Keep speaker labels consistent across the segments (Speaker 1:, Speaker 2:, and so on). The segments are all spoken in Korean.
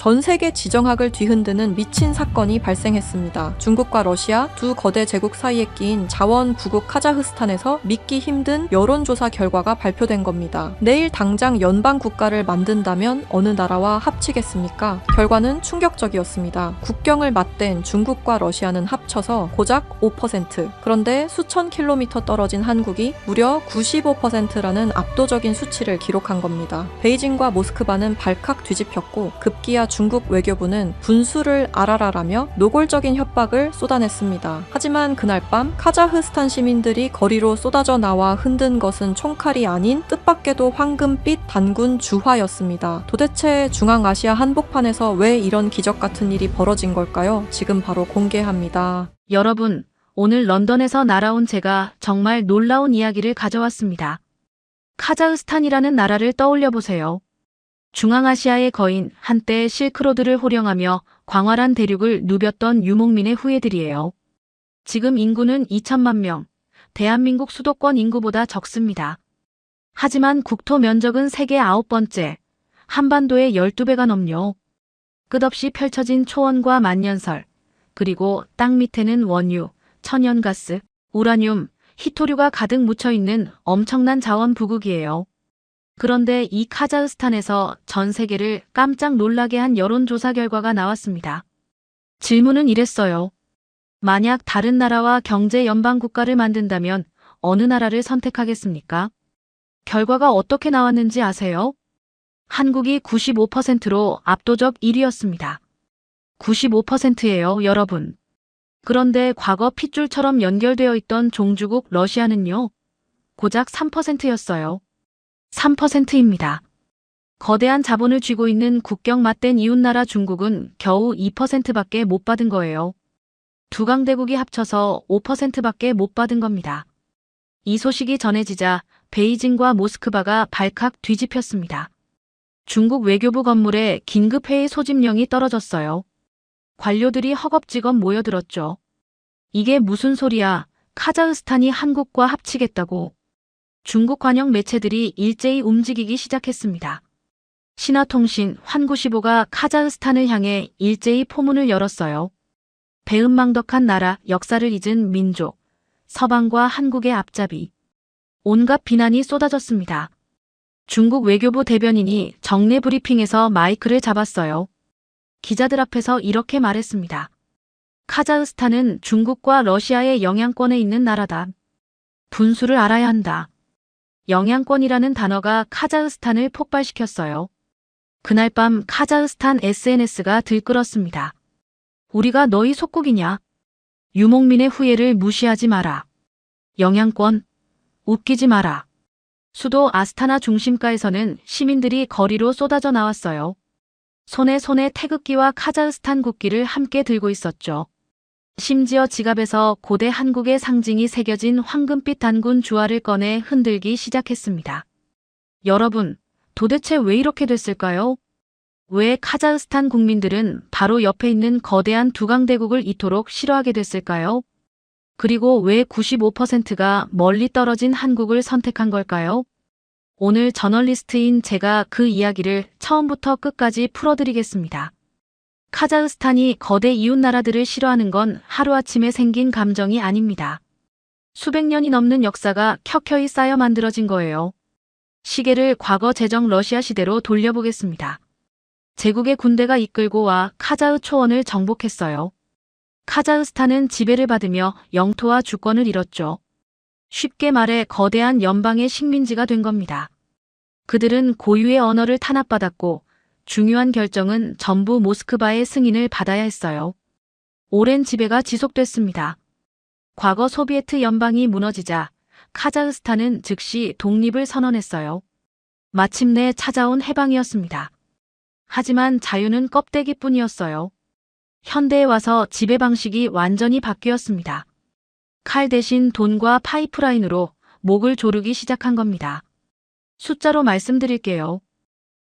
Speaker 1: 전 세계 지정학을 뒤흔드는 미친 사건이 발생했습니다. 중국과 러시아 두 거대 제국 사이에 끼인 자원 부국 카자흐스탄에서 믿기 힘든 여론조사 결과가 발표된 겁니다. 내일 당장 연방 국가를 만든다면 어느 나라와 합치겠습니까? 결과는 충격적이었습니다. 국경을 맞댄 중국과 러시아는 합쳐서 고작 5%. 그런데 수천 킬로미터 떨어진 한국이 무려 95%라는 압도적인 수치를 기록한 겁니다. 베이징과 모스크바는 발칵 뒤집혔고 급기야 중국 외교부는 분수를 알아라라며 노골적인 협박을 쏟아냈습니다. 하지만 그날 밤 카자흐스탄 시민들이 거리로 쏟아져 나와 흔든 것은 총칼이 아닌 뜻밖에도 황금빛 단군 주화였습니다. 도대체 중앙아시아 한복판에서 왜 이런 기적 같은 일이 벌어진 걸까요? 지금 바로 공개합니다.
Speaker 2: 여러분, 오늘 런던에서 날아온 제가 정말 놀라운 이야기를 가져왔습니다. 카자흐스탄이라는 나라를 떠올려 보세요. 중앙아시아의 거인, 한때 실크로드를 호령하며 광활한 대륙을 누볐던 유목민의 후예들이에요. 지금 인구는 2천만 명, 대한민국 수도권 인구보다 적습니다. 하지만 국토 면적은 세계 9번째, 한반도의 12배가 넘요. 끝없이 펼쳐진 초원과 만년설, 그리고 땅 밑에는 원유, 천연가스, 우라늄, 히토류가 가득 묻혀있는 엄청난 자원 부국이에요. 그런데 이 카자흐스탄에서 전 세계를 깜짝 놀라게 한 여론조사 결과가 나왔습니다. 질문은 이랬어요. 만약 다른 나라와 경제 연방 국가를 만든다면 어느 나라를 선택하겠습니까? 결과가 어떻게 나왔는지 아세요? 한국이 95%로 압도적 1위였습니다. 95%예요, 여러분. 그런데 과거 핏줄처럼 연결되어 있던 종주국 러시아는요, 고작 3%였어요. 3%입니다. 거대한 자본을 쥐고 있는 국경 맞댄 이웃나라 중국은 겨우 2%밖에 못 받은 거예요. 두 강대국이 합쳐서 5%밖에 못 받은 겁니다. 이 소식이 전해지자 베이징과 모스크바가 발칵 뒤집혔습니다. 중국 외교부 건물에 긴급회의 소집령이 떨어졌어요. 관료들이 허겁지겁 모여들었죠. 이게 무슨 소리야? 카자흐스탄이 한국과 합치겠다고. 중국 관영 매체들이 일제히 움직이기 시작했습니다. 신화통신 환구시보가 카자흐스탄을 향해 일제히 포문을 열었어요. 배은망덕한 나라, 역사를 잊은 민족, 서방과 한국의 앞잡이. 온갖 비난이 쏟아졌습니다. 중국 외교부 대변인이 정례 브리핑에서 마이크를 잡았어요. 기자들 앞에서 이렇게 말했습니다. 카자흐스탄은 중국과 러시아의 영향권에 있는 나라다. 분수를 알아야 한다. 영향권이라는 단어가 카자흐스탄을 폭발시켰어요. 그날 밤 카자흐스탄 SNS가 들끓었습니다. 우리가 너희 속국이냐? 유목민의 후예를 무시하지 마라. 영향권, 웃기지 마라. 수도 아스타나 중심가에서는 시민들이 거리로 쏟아져 나왔어요. 손에 태극기와 카자흐스탄 국기를 함께 들고 있었죠. 심지어 지갑에서 고대 한국의 상징이 새겨진 황금빛 단군 주화를 꺼내 흔들기 시작했습니다. 여러분, 도대체 왜 이렇게 됐을까요? 왜 카자흐스탄 국민들은 바로 옆에 있는 거대한 두강대국을 이토록 싫어하게 됐을까요? 그리고 왜 95%가 멀리 떨어진 한국을 선택한 걸까요? 오늘 저널리스트인 제가 그 이야기를 처음부터 끝까지 풀어드리겠습니다. 카자흐스탄이 거대 이웃나라들을 싫어하는 건 하루아침에 생긴 감정이 아닙니다. 수백 년이 넘는 역사가 켜켜이 쌓여 만들어진 거예요. 시계를 과거 제정 러시아 시대로 돌려보겠습니다. 제국의 군대가 이끌고 와 카자흐 초원을 정복했어요. 카자흐스탄은 지배를 받으며 영토와 주권을 잃었죠. 쉽게 말해 거대한 연방의 식민지가 된 겁니다. 그들은 고유의 언어를 탄압받았고 중요한 결정은 전부 모스크바의 승인을 받아야 했어요. 오랜 지배가 지속됐습니다. 과거 소비에트 연방이 무너지자 카자흐스탄은 즉시 독립을 선언했어요. 마침내 찾아온 해방이었습니다. 하지만 자유는 껍데기뿐이었어요. 현대에 와서 지배 방식이 완전히 바뀌었습니다. 칼 대신 돈과 파이프라인으로 목을 조르기 시작한 겁니다. 숫자로 말씀드릴게요.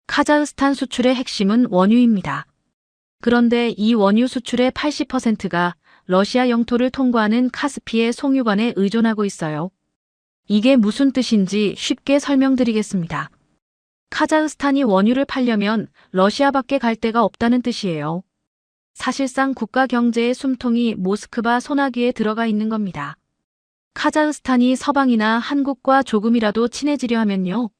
Speaker 2: 카자흐스탄 수출의 핵심은 원유입니다. 그런데 이 원유 수출의 80%가 러시아 영토를 통과하는 카스피의 송유관에 의존하고 있어요. 이게 무슨 뜻인지 쉽게 설명드리겠습니다. 카자흐스탄이 원유를 팔려면 러시아밖에 갈 데가 없다는 뜻이에요. 사실상 국가 경제의 숨통이 모스크바 소나기에 들어가 있는 겁니다. 카자흐스탄이 서방이나 한국과 조금이라도 친해지려 하면요.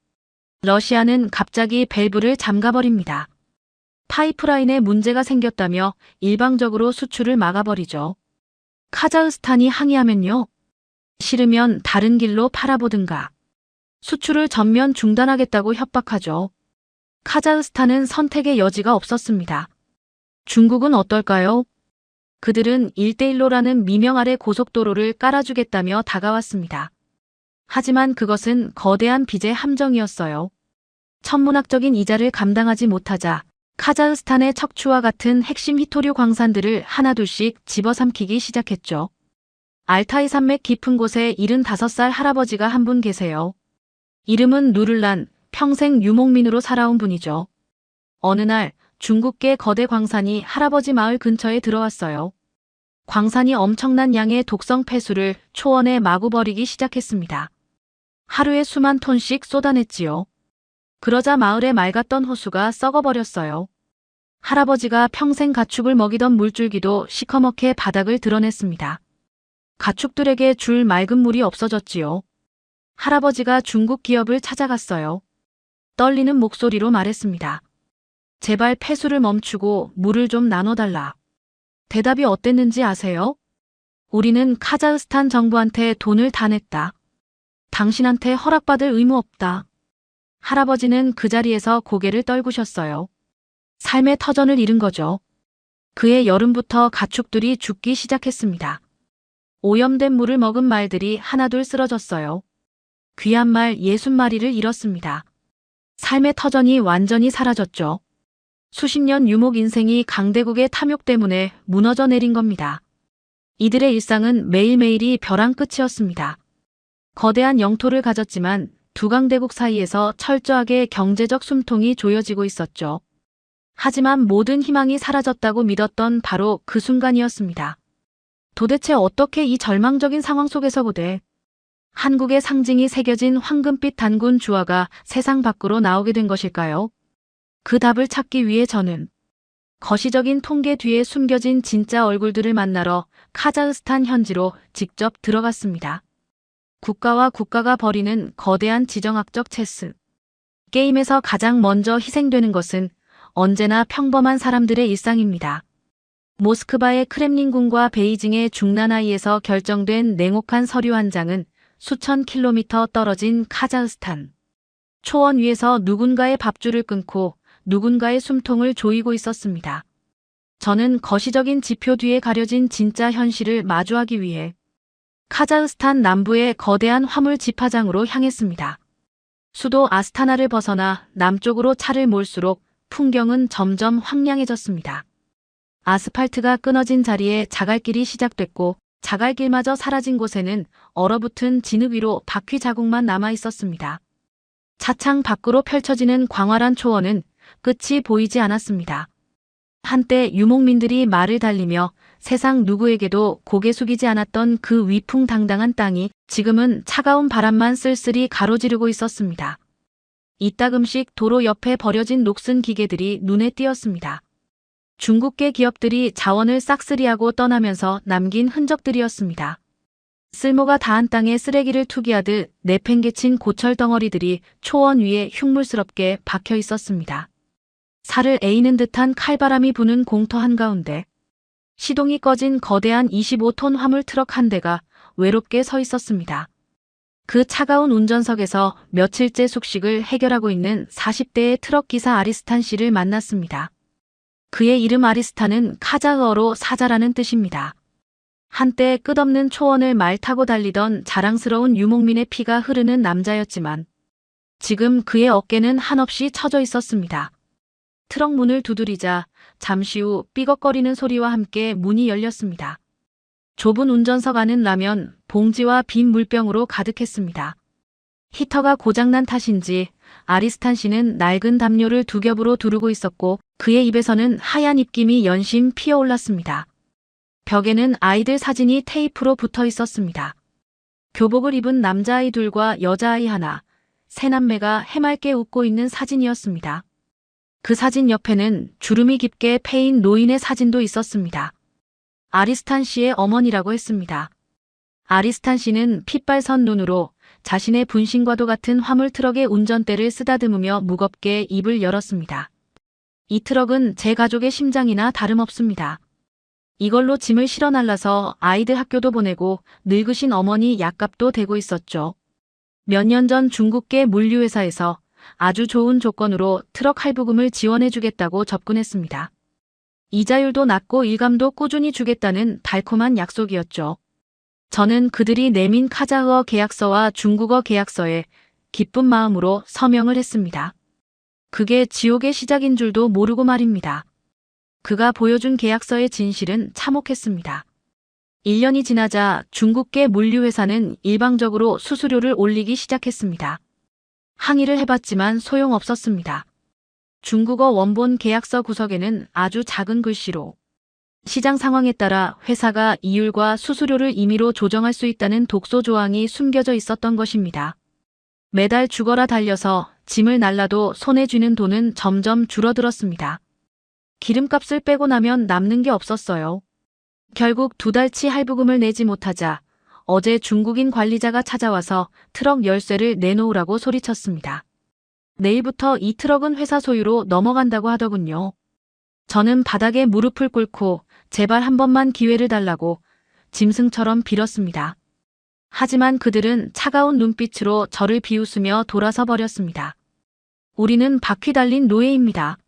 Speaker 2: 러시아는 갑자기 밸브를 잠가버립니다. 파이프라인에 문제가 생겼다며 일방적으로 수출을 막아버리죠. 카자흐스탄이 항의하면요. 싫으면 다른 길로 팔아보든가. 수출을 전면 중단하겠다고 협박하죠. 카자흐스탄은 선택의 여지가 없었습니다. 중국은 어떨까요? 그들은 1대1로라는 미명 아래 고속도로를 깔아주겠다며 다가왔습니다. 하지만 그것은 거대한 빚의 함정이었어요. 천문학적인 이자를 감당하지 못하자 카자흐스탄의 척추와 같은 핵심 히토류 광산들을 하나둘씩 집어삼키기 시작했죠. 알타이 산맥 깊은 곳에 75살 할아버지가 한 분 계세요. 이름은 누를란, 평생 유목민으로 살아온 분이죠. 어느 날 중국계 거대 광산이 할아버지 마을 근처에 들어왔어요. 광산이 엄청난 양의 독성 폐수를 초원에 마구 버리기 시작했습니다. 하루에 수만 톤씩 쏟아냈지요. 그러자 마을의 맑았던 호수가 썩어버렸어요. 할아버지가 평생 가축을 먹이던 물줄기도 시커멓게 바닥을 드러냈습니다. 가축들에게 줄 맑은 물이 없어졌지요. 할아버지가 중국 기업을 찾아갔어요. 떨리는 목소리로 말했습니다. 제발 폐수를 멈추고 물을 좀 나눠달라. 대답이 어땠는지 아세요? 우리는 카자흐스탄 정부한테 돈을 다 냈다. 당신한테 허락받을 의무 없다. 할아버지는 그 자리에서 고개를 떨구셨어요. 삶의 터전을 잃은 거죠. 그해 여름부터 가축들이 죽기 시작했습니다. 오염된 물을 먹은 말들이 하나둘 쓰러졌어요. 귀한 말 60마리를 잃었습니다. 삶의 터전이 완전히 사라졌죠. 수십 년 유목 인생이 강대국의 탐욕 때문에 무너져 내린 겁니다. 이들의 일상은 매일매일이 벼랑 끝이었습니다. 거대한 영토를 가졌지만 두 강대국 사이에서 철저하게 경제적 숨통이 조여지고 있었죠. 하지만 모든 희망이 사라졌다고 믿었던 바로 그 순간이었습니다. 도대체 어떻게 이 절망적인 상황 속에서 보되 한국의 상징이 새겨진 황금빛 단군 주화가 세상 밖으로 나오게 된 것일까요? 그 답을 찾기 위해 저는 거시적인 통계 뒤에 숨겨진 진짜 얼굴들을 만나러 카자흐스탄 현지로 직접 들어갔습니다. 국가와 국가가 벌이는 거대한 지정학적 체스. 게임에서 가장 먼저 희생되는 것은 언제나 평범한 사람들의 일상입니다. 모스크바의 크렘린궁과 베이징의 중나나이에서 결정된 냉혹한 서류 한 장은 수천 킬로미터 떨어진 카자흐스탄. 초원 위에서 누군가의 밥줄을 끊고 누군가의 숨통을 조이고 있었습니다. 저는 거시적인 지표 뒤에 가려진 진짜 현실을 마주하기 위해 카자흐스탄 남부의 거대한 화물 집화장으로 향했습니다. 수도 아스타나를 벗어나 남쪽으로 차를 몰수록 풍경은 점점 황량해졌습니다. 아스팔트가 끊어진 자리에 자갈길이 시작됐고 자갈길마저 사라진 곳에는 얼어붙은 진흙 위로 바퀴 자국만 남아 있었습니다. 차창 밖으로 펼쳐지는 광활한 초원은 끝이 보이지 않았습니다. 한때 유목민들이 말을 달리며 세상 누구에게도 고개 숙이지 않았던 그 위풍당당한 땅이 지금은 차가운 바람만 쓸쓸히 가로지르고 있었습니다. 이따금씩 도로 옆에 버려진 녹슨 기계들이 눈에 띄었습니다. 중국계 기업들이 자원을 싹쓸이하고 떠나면서 남긴 흔적들이었습니다. 쓸모가 다한 땅에 쓰레기를 투기하듯 내팽개친 고철 덩어리들이 초원 위에 흉물스럽게 박혀 있었습니다. 살을 에이는 듯한 칼바람이 부는 공터 한가운데 시동이 꺼진 거대한 25톤 화물 트럭 한 대가 외롭게 서 있었습니다. 그 차가운 운전석에서 며칠째 숙식을 해결하고 있는 40대의 트럭 기사 아리스탄 씨를 만났습니다. 그의 이름 아리스탄은 카자흐어로 사자라는 뜻입니다. 한때 끝없는 초원을 말 타고 달리던 자랑스러운 유목민의 피가 흐르는 남자였지만 지금 그의 어깨는 한없이 처져 있었습니다. 트럭 문을 두드리자 잠시 후 삐걱거리는 소리와 함께 문이 열렸습니다. 좁은 운전석 안은 라면, 봉지와 빈 물병으로 가득했습니다. 히터가 고장난 탓인지 아리스탄 씨는 낡은 담요를 두 겹으로 두르고 있었고 그의 입에서는 하얀 입김이 연심 피어올랐습니다. 벽에는 아이들 사진이 테이프로 붙어 있었습니다. 교복을 입은 남자아이 둘과 여자아이 하나, 세 남매가 해맑게 웃고 있는 사진이었습니다. 그 사진 옆에는 주름이 깊게 패인 노인의 사진도 있었습니다. 아리스탄 씨의 어머니라고 했습니다. 아리스탄 씨는 핏발선 눈으로 자신의 분신과도 같은 화물 트럭의 운전대를 쓰다듬으며 무겁게 입을 열었습니다. 이 트럭은 제 가족의 심장이나 다름없습니다. 이걸로 짐을 실어 날라서 아이들 학교도 보내고 늙으신 어머니 약값도 대고 있었죠. 몇 년 전 중국계 물류회사에서 아주 좋은 조건으로 트럭 할부금을 지원해주겠다고 접근했습니다. 이자율도 낮고 일감도 꾸준히 주겠다는 달콤한 약속이었죠. 저는 그들이 내민 카자흐어 계약서와 중국어 계약서에 기쁜 마음으로 서명을 했습니다. 그게 지옥의 시작인 줄도 모르고 말입니다. 그가 보여준 계약서의 진실은 참혹했습니다. 1년이 지나자 중국계 물류회사는 일방적으로 수수료를 올리기 시작했습니다. 항의를 해봤지만 소용없었습니다. 중국어 원본 계약서 구석에는 아주 작은 글씨로 시장 상황에 따라 회사가 이율과 수수료를 임의로 조정할 수 있다는 독소 조항이 숨겨져 있었던 것입니다. 매달 죽어라 달려서 짐을 날라도 손에 쥐는 돈은 점점 줄어들었습니다. 기름값을 빼고 나면 남는 게 없었어요. 결국 2달치 할부금을 내지 못하자 어제 중국인 관리자가 찾아와서 트럭 열쇠를 내놓으라고 소리쳤습니다. 내일부터 이 트럭은 회사 소유로 넘어간다고 하더군요. 저는 바닥에 무릎을 꿇고 제발 한 번만 기회를 달라고 짐승처럼 빌었습니다. 하지만 그들은 차가운 눈빛으로 저를 비웃으며 돌아서 버렸습니다. 우리는 바퀴 달린 노예입니다.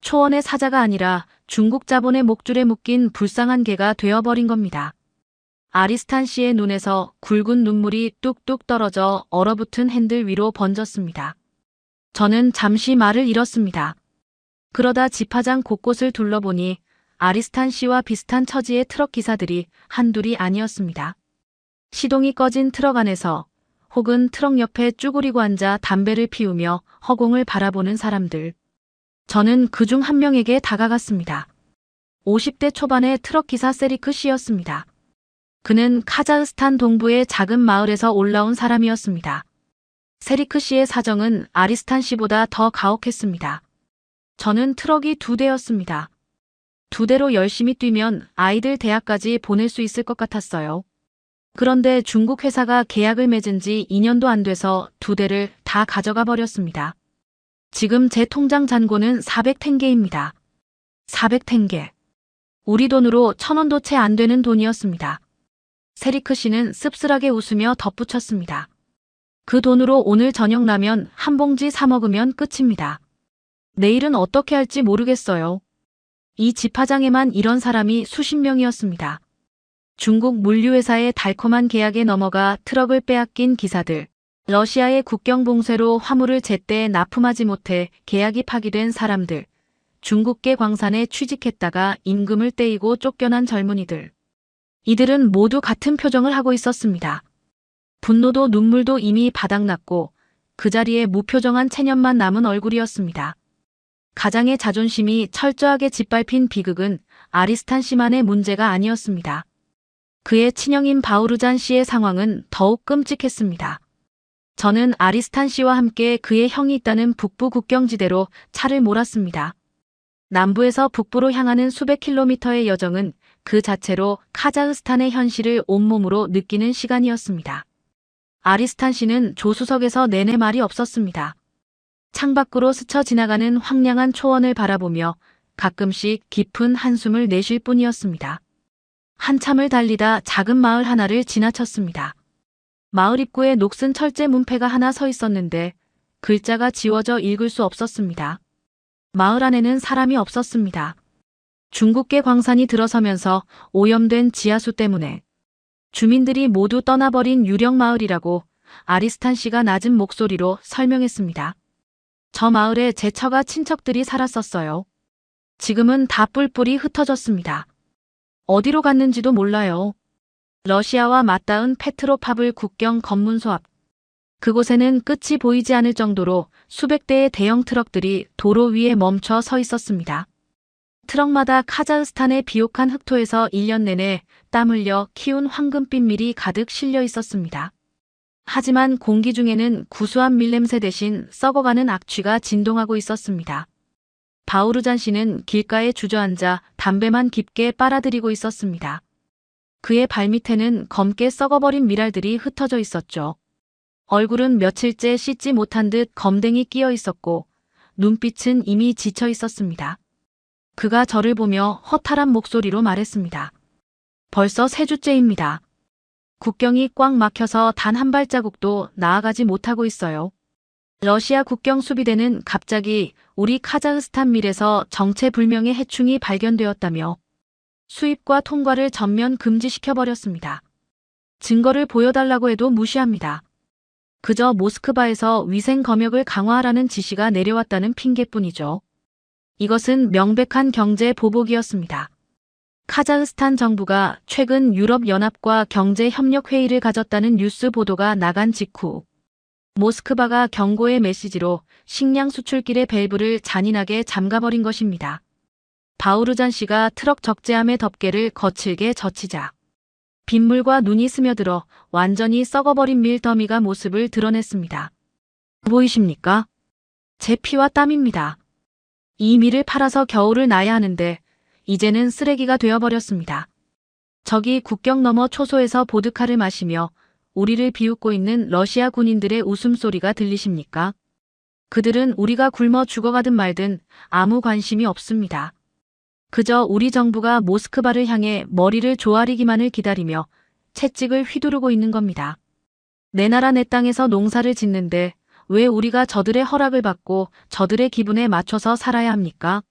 Speaker 2: 초원의 사자가 아니라 중국 자본의 목줄에 묶인 불쌍한 개가 되어버린 겁니다. 아리스탄 씨의 눈에서 굵은 눈물이 뚝뚝 떨어져 얼어붙은 핸들 위로 번졌습니다. 저는 잠시 말을 잃었습니다. 그러다 집화장 곳곳을 둘러보니 아리스탄 씨와 비슷한 처지의 트럭 기사들이 한둘이 아니었습니다. 시동이 꺼진 트럭 안에서 혹은 트럭 옆에 쭈그리고 앉아 담배를 피우며 허공을 바라보는 사람들. 저는 그중 한 명에게 다가갔습니다. 50대 초반의 트럭 기사 세리크 씨였습니다. 그는 카자흐스탄 동부의 작은 마을에서 올라온 사람이었습니다. 세리크 씨의 사정은 아리스탄 씨보다 더 가혹했습니다. 저는 트럭이 2대였습니다. 2대로 열심히 뛰면 아이들 대학까지 보낼 수 있을 것 같았어요. 그런데 중국 회사가 계약을 맺은 지 2년도 안 돼서 2대를 다 가져가 버렸습니다. 지금 제 통장 잔고는 400탱게입니다. 400탱게. 우리 돈으로 1,000원도 채 안 되는 돈이었습니다. 세리크 씨는 씁쓸하게 웃으며 덧붙였습니다. 그 돈으로 오늘 저녁 라면 한 봉지 사 먹으면 끝입니다. 내일은 어떻게 할지 모르겠어요. 이 집화장에만 이런 사람이 수십 명이었습니다. 중국 물류회사의 달콤한 계약에 넘어가 트럭을 빼앗긴 기사들, 러시아의 국경 봉쇄로 화물을 제때 납품하지 못해 계약이 파기된 사람들, 중국계 광산에 취직했다가 임금을 떼이고 쫓겨난 젊은이들. 이들은 모두 같은 표정을 하고 있었습니다. 분노도 눈물도 이미 바닥났고 그 자리에 무표정한 체념만 남은 얼굴이었습니다. 가장의 자존심이 철저하게 짓밟힌 비극은 아리스탄 씨만의 문제가 아니었습니다. 그의 친형인 바우르잔 씨의 상황은 더욱 끔찍했습니다. 저는 아리스탄 씨와 함께 그의 형이 있다는 북부 국경지대로 차를 몰았습니다. 남부에서 북부로 향하는 수백 킬로미터의 여정은 그 자체로 카자흐스탄의 현실을 온몸으로 느끼는 시간이었습니다. 아리스탄 씨는 조수석에서 내내 말이 없었습니다. 창밖으로 스쳐 지나가는 황량한 초원을 바라보며 가끔씩 깊은 한숨을 내쉴 뿐이었습니다. 한참을 달리다 작은 마을 하나를 지나쳤습니다. 마을 입구에 녹슨 철제 문패가 하나 서 있었는데 글자가 지워져 읽을 수 없었습니다. 마을 안에는 사람이 없었습니다. 중국계 광산이 들어서면서 오염된 지하수 때문에 주민들이 모두 떠나버린 유령 마을이라고 아리스탄 씨가 낮은 목소리로 설명했습니다. 저 마을에 제 처가 친척들이 살았었어요. 지금은 다 뿔뿔이 흩어졌습니다. 어디로 갔는지도 몰라요. 러시아와 맞닿은 페트로파블 국경 검문소 앞. 그곳에는 끝이 보이지 않을 정도로 수백 대의 대형 트럭들이 도로 위에 멈춰 서 있었습니다. 트럭마다 카자흐스탄의 비옥한 흑토에서 1년 내내 땀 흘려 키운 황금빛 밀이 가득 실려 있었습니다. 하지만 공기 중에는 구수한 밀냄새 대신 썩어가는 악취가 진동하고 있었습니다. 바우르잔 씨는 길가에 주저앉아 담배만 깊게 빨아들이고 있었습니다. 그의 발밑에는 검게 썩어버린 미랄들이 흩어져 있었죠. 얼굴은 며칠째 씻지 못한 듯 검댕이 끼어 있었고 눈빛은 이미 지쳐 있었습니다. 그가 저를 보며 허탈한 목소리로 말했습니다. 벌써 3주째입니다. 국경이 꽉 막혀서 단 한 발자국도 나아가지 못하고 있어요. 러시아 국경 수비대는 갑자기 우리 카자흐스탄 밀에서 정체불명의 해충이 발견되었다며 수입과 통과를 전면 금지시켜버렸습니다. 증거를 보여달라고 해도 무시합니다. 그저 모스크바에서 위생 검역을 강화하라는 지시가 내려왔다는 핑계뿐이죠. 이것은 명백한 경제 보복이었습니다. 카자흐스탄 정부가 최근 유럽연합과 경제협력회의를 가졌다는 뉴스 보도가 나간 직후 모스크바가 경고의 메시지로 식량 수출길의 밸브를 잔인하게 잠가버린 것입니다. 바우르잔 씨가 트럭 적재함의 덮개를 거칠게 젖히자 빗물과 눈이 스며들어 완전히 썩어버린 밀 더미가 모습을 드러냈습니다. 보이십니까? 제 피와 땀입니다. 이 밀을 팔아서 겨울을 나야 하는데 이제는 쓰레기가 되어버렸습니다. 저기 국경 너머 초소에서 보드카를 마시며 우리를 비웃고 있는 러시아 군인들의 웃음소리가 들리십니까? 그들은 우리가 굶어 죽어가든 말든 아무 관심이 없습니다. 그저 우리 정부가 모스크바를 향해 머리를 조아리기만을 기다리며 채찍을 휘두르고 있는 겁니다. 내 나라 내 땅에서 농사를 짓는데 왜 우리가 저들의 허락을 받고 저들의 기분에 맞춰서 살아야 합니까?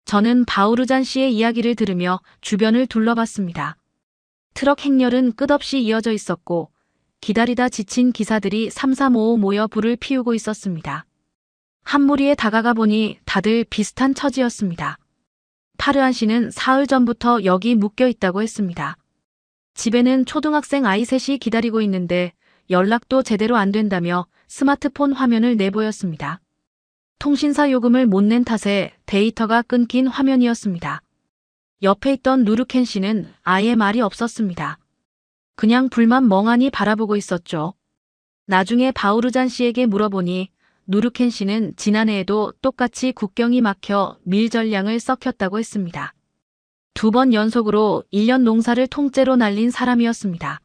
Speaker 2: 저는 바우르잔 씨의 이야기를 들으며 주변을 둘러봤습니다. 트럭 행렬은 끝없이 이어져 있었고 기다리다 지친 기사들이 삼삼오오 모여 불을 피우고 있었습니다. 한 무리에 다가가 보니 다들 비슷한 처지였습니다. 파르한 씨는 사흘 전부터 여기 묶여 있다고 했습니다. 집에는 초등학생 아이 셋이 기다리고 있는데 연락도 제대로 안 된다며 스마트폰 화면을 내보였습니다. 통신사 요금을 못 낸 탓에 데이터가 끊긴 화면이었습니다. 옆에 있던 누르켄 씨는 아예 말이 없었습니다. 그냥 불만 멍하니 바라보고 있었죠. 나중에 바우르잔 씨에게 물어보니 누르켄 씨는 지난해에도 똑같이 국경이 막혀 밀 전량을 썩혔다고 했습니다. 2번 연속으로 1년 농사를 통째로 날린 사람이었습니다.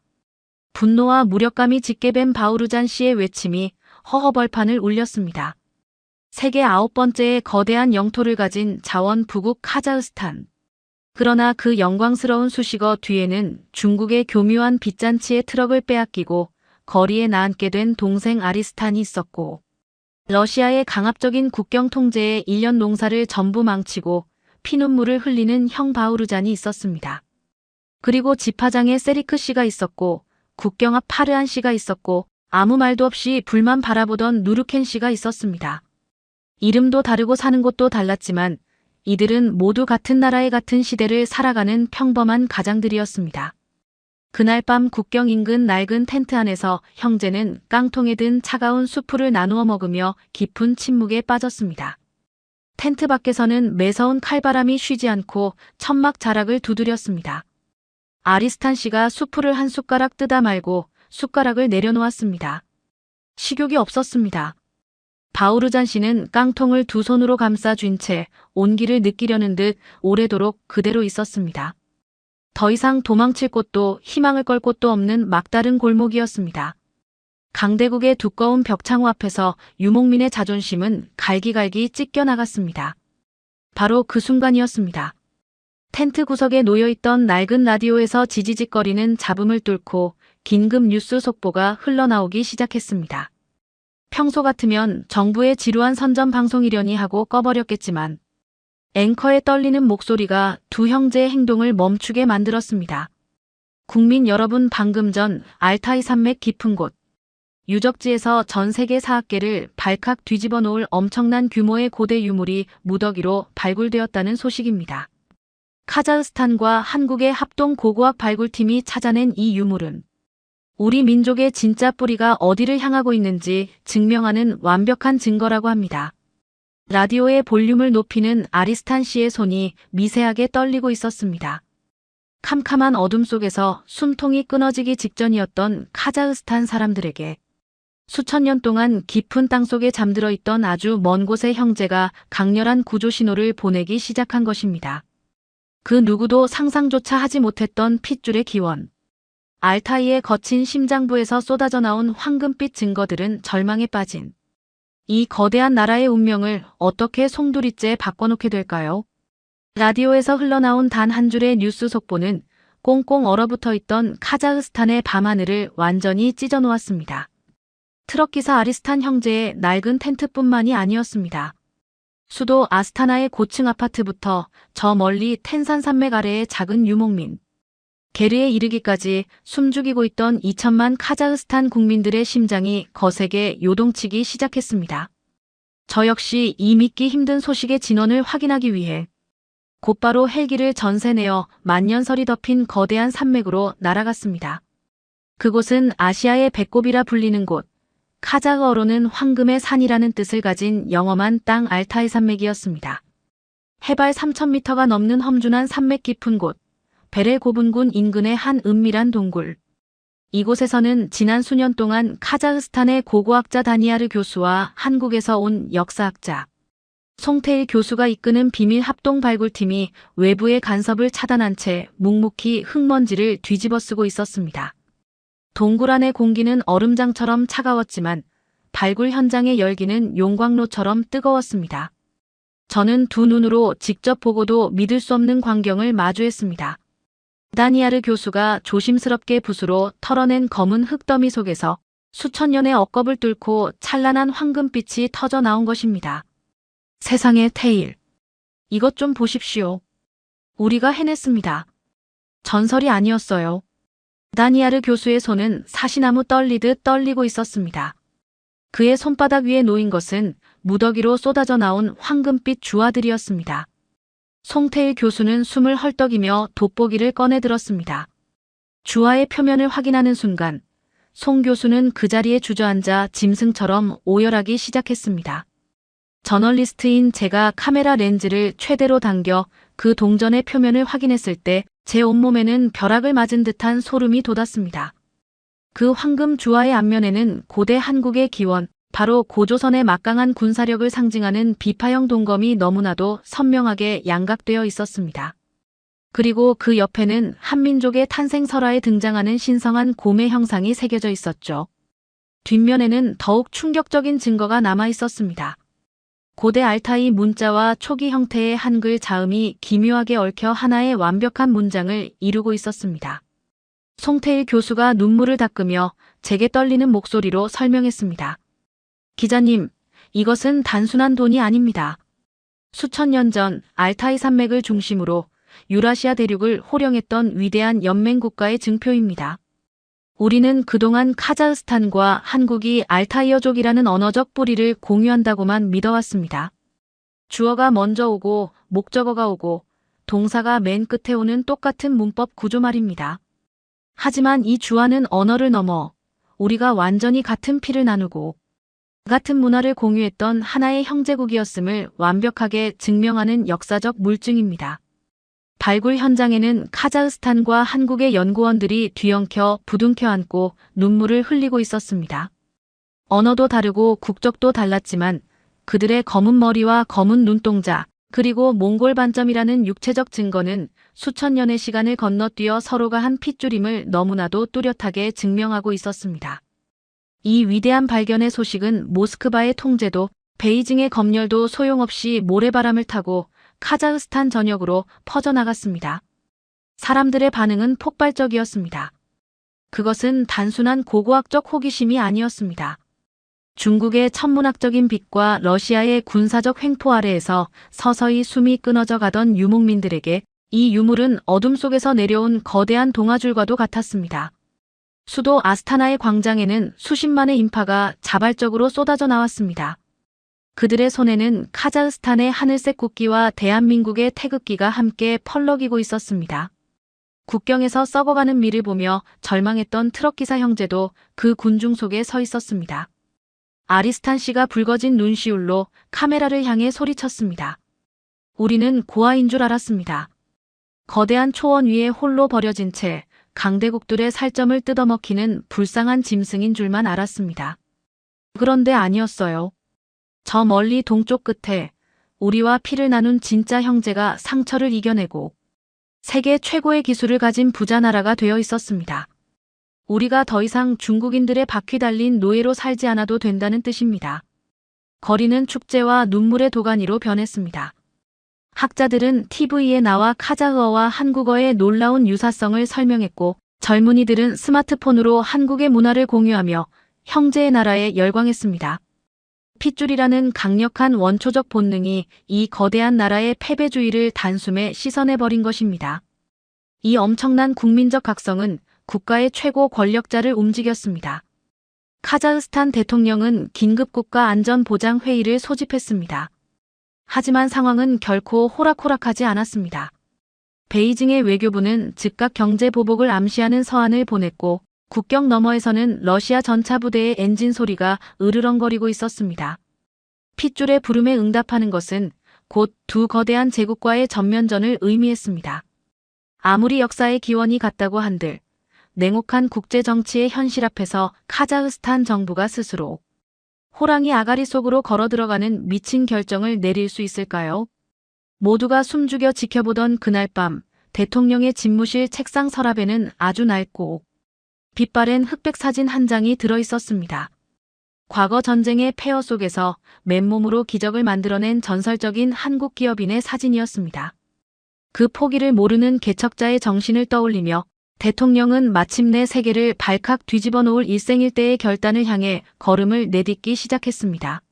Speaker 2: 분노와 무력감이 짙게 밴 바우르잔 씨의 외침이 허허벌판을 울렸습니다. 세계 9번째의 거대한 영토를 가진 자원부국 카자흐스탄. 그러나 그 영광스러운 수식어 뒤에는 중국의 교묘한 빚잔치의 트럭을 빼앗기고 거리에 나앉게 된 동생 아리스탄이 있었고 러시아의 강압적인 국경 통제에 1년 농사를 전부 망치고 피눈물을 흘리는 형 바우르잔이 있었습니다. 그리고 집화장에 세리크 씨가 있었고 국경 앞 파르한 씨가 있었고 아무 말도 없이 불만 바라보던 누르켄 씨가 있었습니다. 이름도 다르고 사는 곳도 달랐지만 이들은 모두 같은 나라의 같은 시대를 살아가는 평범한 가장들이었습니다. 그날 밤 국경 인근 낡은 텐트 안에서 형제는 깡통에 든 차가운 수프를 나누어 먹으며 깊은 침묵에 빠졌습니다. 텐트 밖에서는 매서운 칼바람이 쉬지 않고 천막 자락을 두드렸습니다. 아리스탄 씨가 수프를 한 숟가락 뜯어 말고 숟가락을 내려놓았습니다. 식욕이 없었습니다. 바우르잔 씨는 깡통을 두 손으로 감싸 쥔 채 온기를 느끼려는 듯 오래도록 그대로 있었습니다. 더 이상 도망칠 곳도 희망을 걸 곳도 없는 막다른 골목이었습니다. 강대국의 두꺼운 벽창호 앞에서 유목민의 자존심은 갈기갈기 찢겨나갔습니다. 바로 그 순간이었습니다. 텐트 구석에 놓여있던 낡은 라디오에서 지지직거리는 잡음을 뚫고 긴급 뉴스 속보가 흘러나오기 시작했습니다. 평소 같으면 정부의 지루한 선전 방송이려니 하고 꺼버렸겠지만 앵커의 떨리는 목소리가 두 형제의 행동을 멈추게 만들었습니다. 국민 여러분, 방금 전 알타이 산맥 깊은 곳 유적지에서 전 세계 사학계를 발칵 뒤집어 놓을 엄청난 규모의 고대 유물이 무더기로 발굴되었다는 소식입니다. 카자흐스탄과 한국의 합동 고고학 발굴팀이 찾아낸 이 유물은 우리 민족의 진짜 뿌리가 어디를 향하고 있는지 증명하는 완벽한 증거라고 합니다. 라디오의 볼륨을 높이는 아리스탄 씨의 손이 미세하게 떨리고 있었습니다. 캄캄한 어둠 속에서 숨통이 끊어지기 직전이었던 카자흐스탄 사람들에게 수천 년 동안 깊은 땅속에 잠들어 있던 아주 먼 곳의 형제가 강렬한 구조 신호를 보내기 시작한 것입니다. 그 누구도 상상조차 하지 못했던 핏줄의 기원. 알타이의 거친 심장부에서 쏟아져 나온 황금빛 증거들은 절망에 빠진 이 거대한 나라의 운명을 어떻게 송두리째 바꿔놓게 될까요? 라디오에서 흘러나온 단 한 줄의 뉴스 속보는 꽁꽁 얼어붙어 있던 카자흐스탄의 밤하늘을 완전히 찢어놓았습니다. 트럭 기사 아리스탄 형제의 낡은 텐트뿐만이 아니었습니다. 수도 아스타나의 고층 아파트부터 저 멀리 텐산 산맥 아래의 작은 유목민, 게르에 이르기까지 숨죽이고 있던 2천만 카자흐스탄 국민들의 심장이 거세게 요동치기 시작했습니다. 저 역시 이 믿기 힘든 소식의 진원을 확인하기 위해 곧바로 헬기를 전세내어 만년설이 덮인 거대한 산맥으로 날아갔습니다. 그곳은 아시아의 배꼽이라 불리는 곳, 카자흐어로는 황금의 산이라는 뜻을 가진 영험한 땅 알타이 산맥이었습니다. 해발 3,000m가 넘는 험준한 산맥 깊은 곳, 베레 고분군 인근의 한 은밀한 동굴. 이곳에서는 지난 수년 동안 카자흐스탄의 고고학자 다니아르 교수와 한국에서 온 역사학자 송태일 교수가 이끄는 비밀 합동 발굴팀이 외부의 간섭을 차단한 채 묵묵히 흙먼지를 뒤집어쓰고 있었습니다. 동굴 안의 공기는 얼음장처럼 차가웠지만 발굴 현장의 열기는 용광로처럼 뜨거웠습니다. 저는 두 눈으로 직접 보고도 믿을 수 없는 광경을 마주했습니다. 다니아르 교수가 조심스럽게 붓으로 털어낸 검은 흙더미 속에서 수천 년의 억겁을 뚫고 찬란한 황금빛이 터져 나온 것입니다. 세상의 테일. 이것 좀 보십시오. 우리가 해냈습니다. 전설이 아니었어요. 다니아르 교수의 손은 사시나무 떨리듯 떨리고 있었습니다. 그의 손바닥 위에 놓인 것은 무더기로 쏟아져 나온 황금빛 주화들이었습니다. 송태일 교수는 숨을 헐떡이며 돋보기를 꺼내 들었습니다. 주화의 표면을 확인하는 순간 송 교수는 그 자리에 주저앉아 짐승처럼 오열하기 시작했습니다. 저널리스트인 제가 카메라 렌즈를 최대로 당겨 그 동전의 표면을 확인했을 때 제 온몸에는 벼락을 맞은 듯한 소름이 돋았습니다. 그 황금 주화의 앞면에는 고대 한국의 기원, 바로 고조선의 막강한 군사력을 상징하는 비파형 동검이 너무나도 선명하게 양각되어 있었습니다. 그리고 그 옆에는 한민족의 탄생 설화에 등장하는 신성한 곰의 형상이 새겨져 있었죠. 뒷면에는 더욱 충격적인 증거가 남아 있었습니다. 고대 알타이 문자와 초기 형태의 한글 자음이 기묘하게 얽혀 하나의 완벽한 문장을 이루고 있었습니다. 송태일 교수가 눈물을 닦으며 제게 떨리는 목소리로 설명했습니다. 기자님, 이것은 단순한 돈이 아닙니다. 수천 년 전 알타이 산맥을 중심으로 유라시아 대륙을 호령했던 위대한 연맹국가의 증표입니다. 우리는 그동안 카자흐스탄과 한국이 알타이어족이라는 언어적 뿌리를 공유한다고만 믿어왔습니다. 주어가 먼저 오고 목적어가 오고 동사가 맨 끝에 오는 똑같은 문법 구조 말입니다. 하지만 이 주어는 언어를 넘어 우리가 완전히 같은 피를 나누고 같은 문화를 공유했던 하나의 형제국이었음을 완벽하게 증명하는 역사적 물증입니다. 발굴 현장에는 카자흐스탄과 한국의 연구원들이 뒤엉켜 부둥켜 앉고 눈물을 흘리고 있었습니다. 언어도 다르고 국적도 달랐지만 그들의 검은 머리와 검은 눈동자, 그리고 몽골 반점이라는 육체적 증거는 수천 년의 시간을 건너뛰어 서로가 한 핏줄임을 너무나도 뚜렷하게 증명하고 있었습니다. 이 위대한 발견의 소식은 모스크바의 통제도, 베이징의 검열도 소용없이 모래바람을 타고 카자흐스탄 전역으로 퍼져나갔습니다. 사람들의 반응은 폭발적이었습니다. 그것은 단순한 고고학적 호기심이 아니었습니다. 중국의 천문학적인 빛과 러시아의 군사적 횡포 아래에서 서서히 숨이 끊어져 가던 유목민들에게 이 유물은 어둠 속에서 내려온 거대한 동아줄과도 같았습니다. 수도 아스타나의 광장에는 수십만의 인파가 자발적으로 쏟아져 나왔습니다. 그들의 손에는 카자흐스탄의 하늘색 국기와 대한민국의 태극기가 함께 펄럭이고 있었습니다. 국경에서 썩어가는 밀을 보며 절망했던 트럭기사 형제도 그 군중 속에 서 있었습니다. 아리스탄 씨가 붉어진 눈시울로 카메라를 향해 소리쳤습니다. 우리는 고아인 줄 알았습니다. 거대한 초원 위에 홀로 버려진 채 강대국들의 살점을 뜯어먹히는 불쌍한 짐승인 줄만 알았습니다. 그런데 아니었어요. 저 멀리 동쪽 끝에 우리와 피를 나눈 진짜 형제가 상처를 이겨내고 세계 최고의 기술을 가진 부자 나라가 되어 있었습니다. 우리가 더 이상 중국인들의 바퀴 달린 노예로 살지 않아도 된다는 뜻입니다. 거리는 축제와 눈물의 도가니로 변했습니다. 학자들은 TV에 나와 카자흐어와 한국어의 놀라운 유사성을 설명했고 젊은이들은 스마트폰으로 한국의 문화를 공유하며 형제의 나라에 열광했습니다. 핏줄이라는 강력한 원초적 본능이 이 거대한 나라의 패배주의를 단숨에 씻어내버린 것입니다. 이 엄청난 국민적 각성은 국가의 최고 권력자를 움직였습니다. 카자흐스탄 대통령은 긴급국가안전보장회의를 소집했습니다. 하지만 상황은 결코 호락호락하지 않았습니다. 베이징의 외교부는 즉각 경제 보복을 암시하는 서한을 보냈고 국경 너머에서는 러시아 전차부대의 엔진 소리가 으르렁거리고 있었습니다. 핏줄의 부름에 응답하는 것은 곧 두 거대한 제국과의 전면전을 의미했습니다. 아무리 역사의 기원이 같다고 한들 냉혹한 국제정치의 현실 앞에서 카자흐스탄 정부가 스스로 호랑이 아가리 속으로 걸어 들어가는 미친 결정을 내릴 수 있을까요? 모두가 숨죽여 지켜보던 그날 밤 대통령의 집무실 책상 서랍에는 아주 낡고 빛바랜 흑백 사진 한 장이 들어 있었습니다. 과거 전쟁의 폐허 속에서 맨몸으로 기적을 만들어낸 전설적인 한국 기업인의 사진이었습니다. 그 포기를 모르는 개척자의 정신을 떠올리며 대통령은 마침내 세계를 발칵 뒤집어 놓을 일생일대의 결단을 향해 걸음을 내딛기 시작했습니다.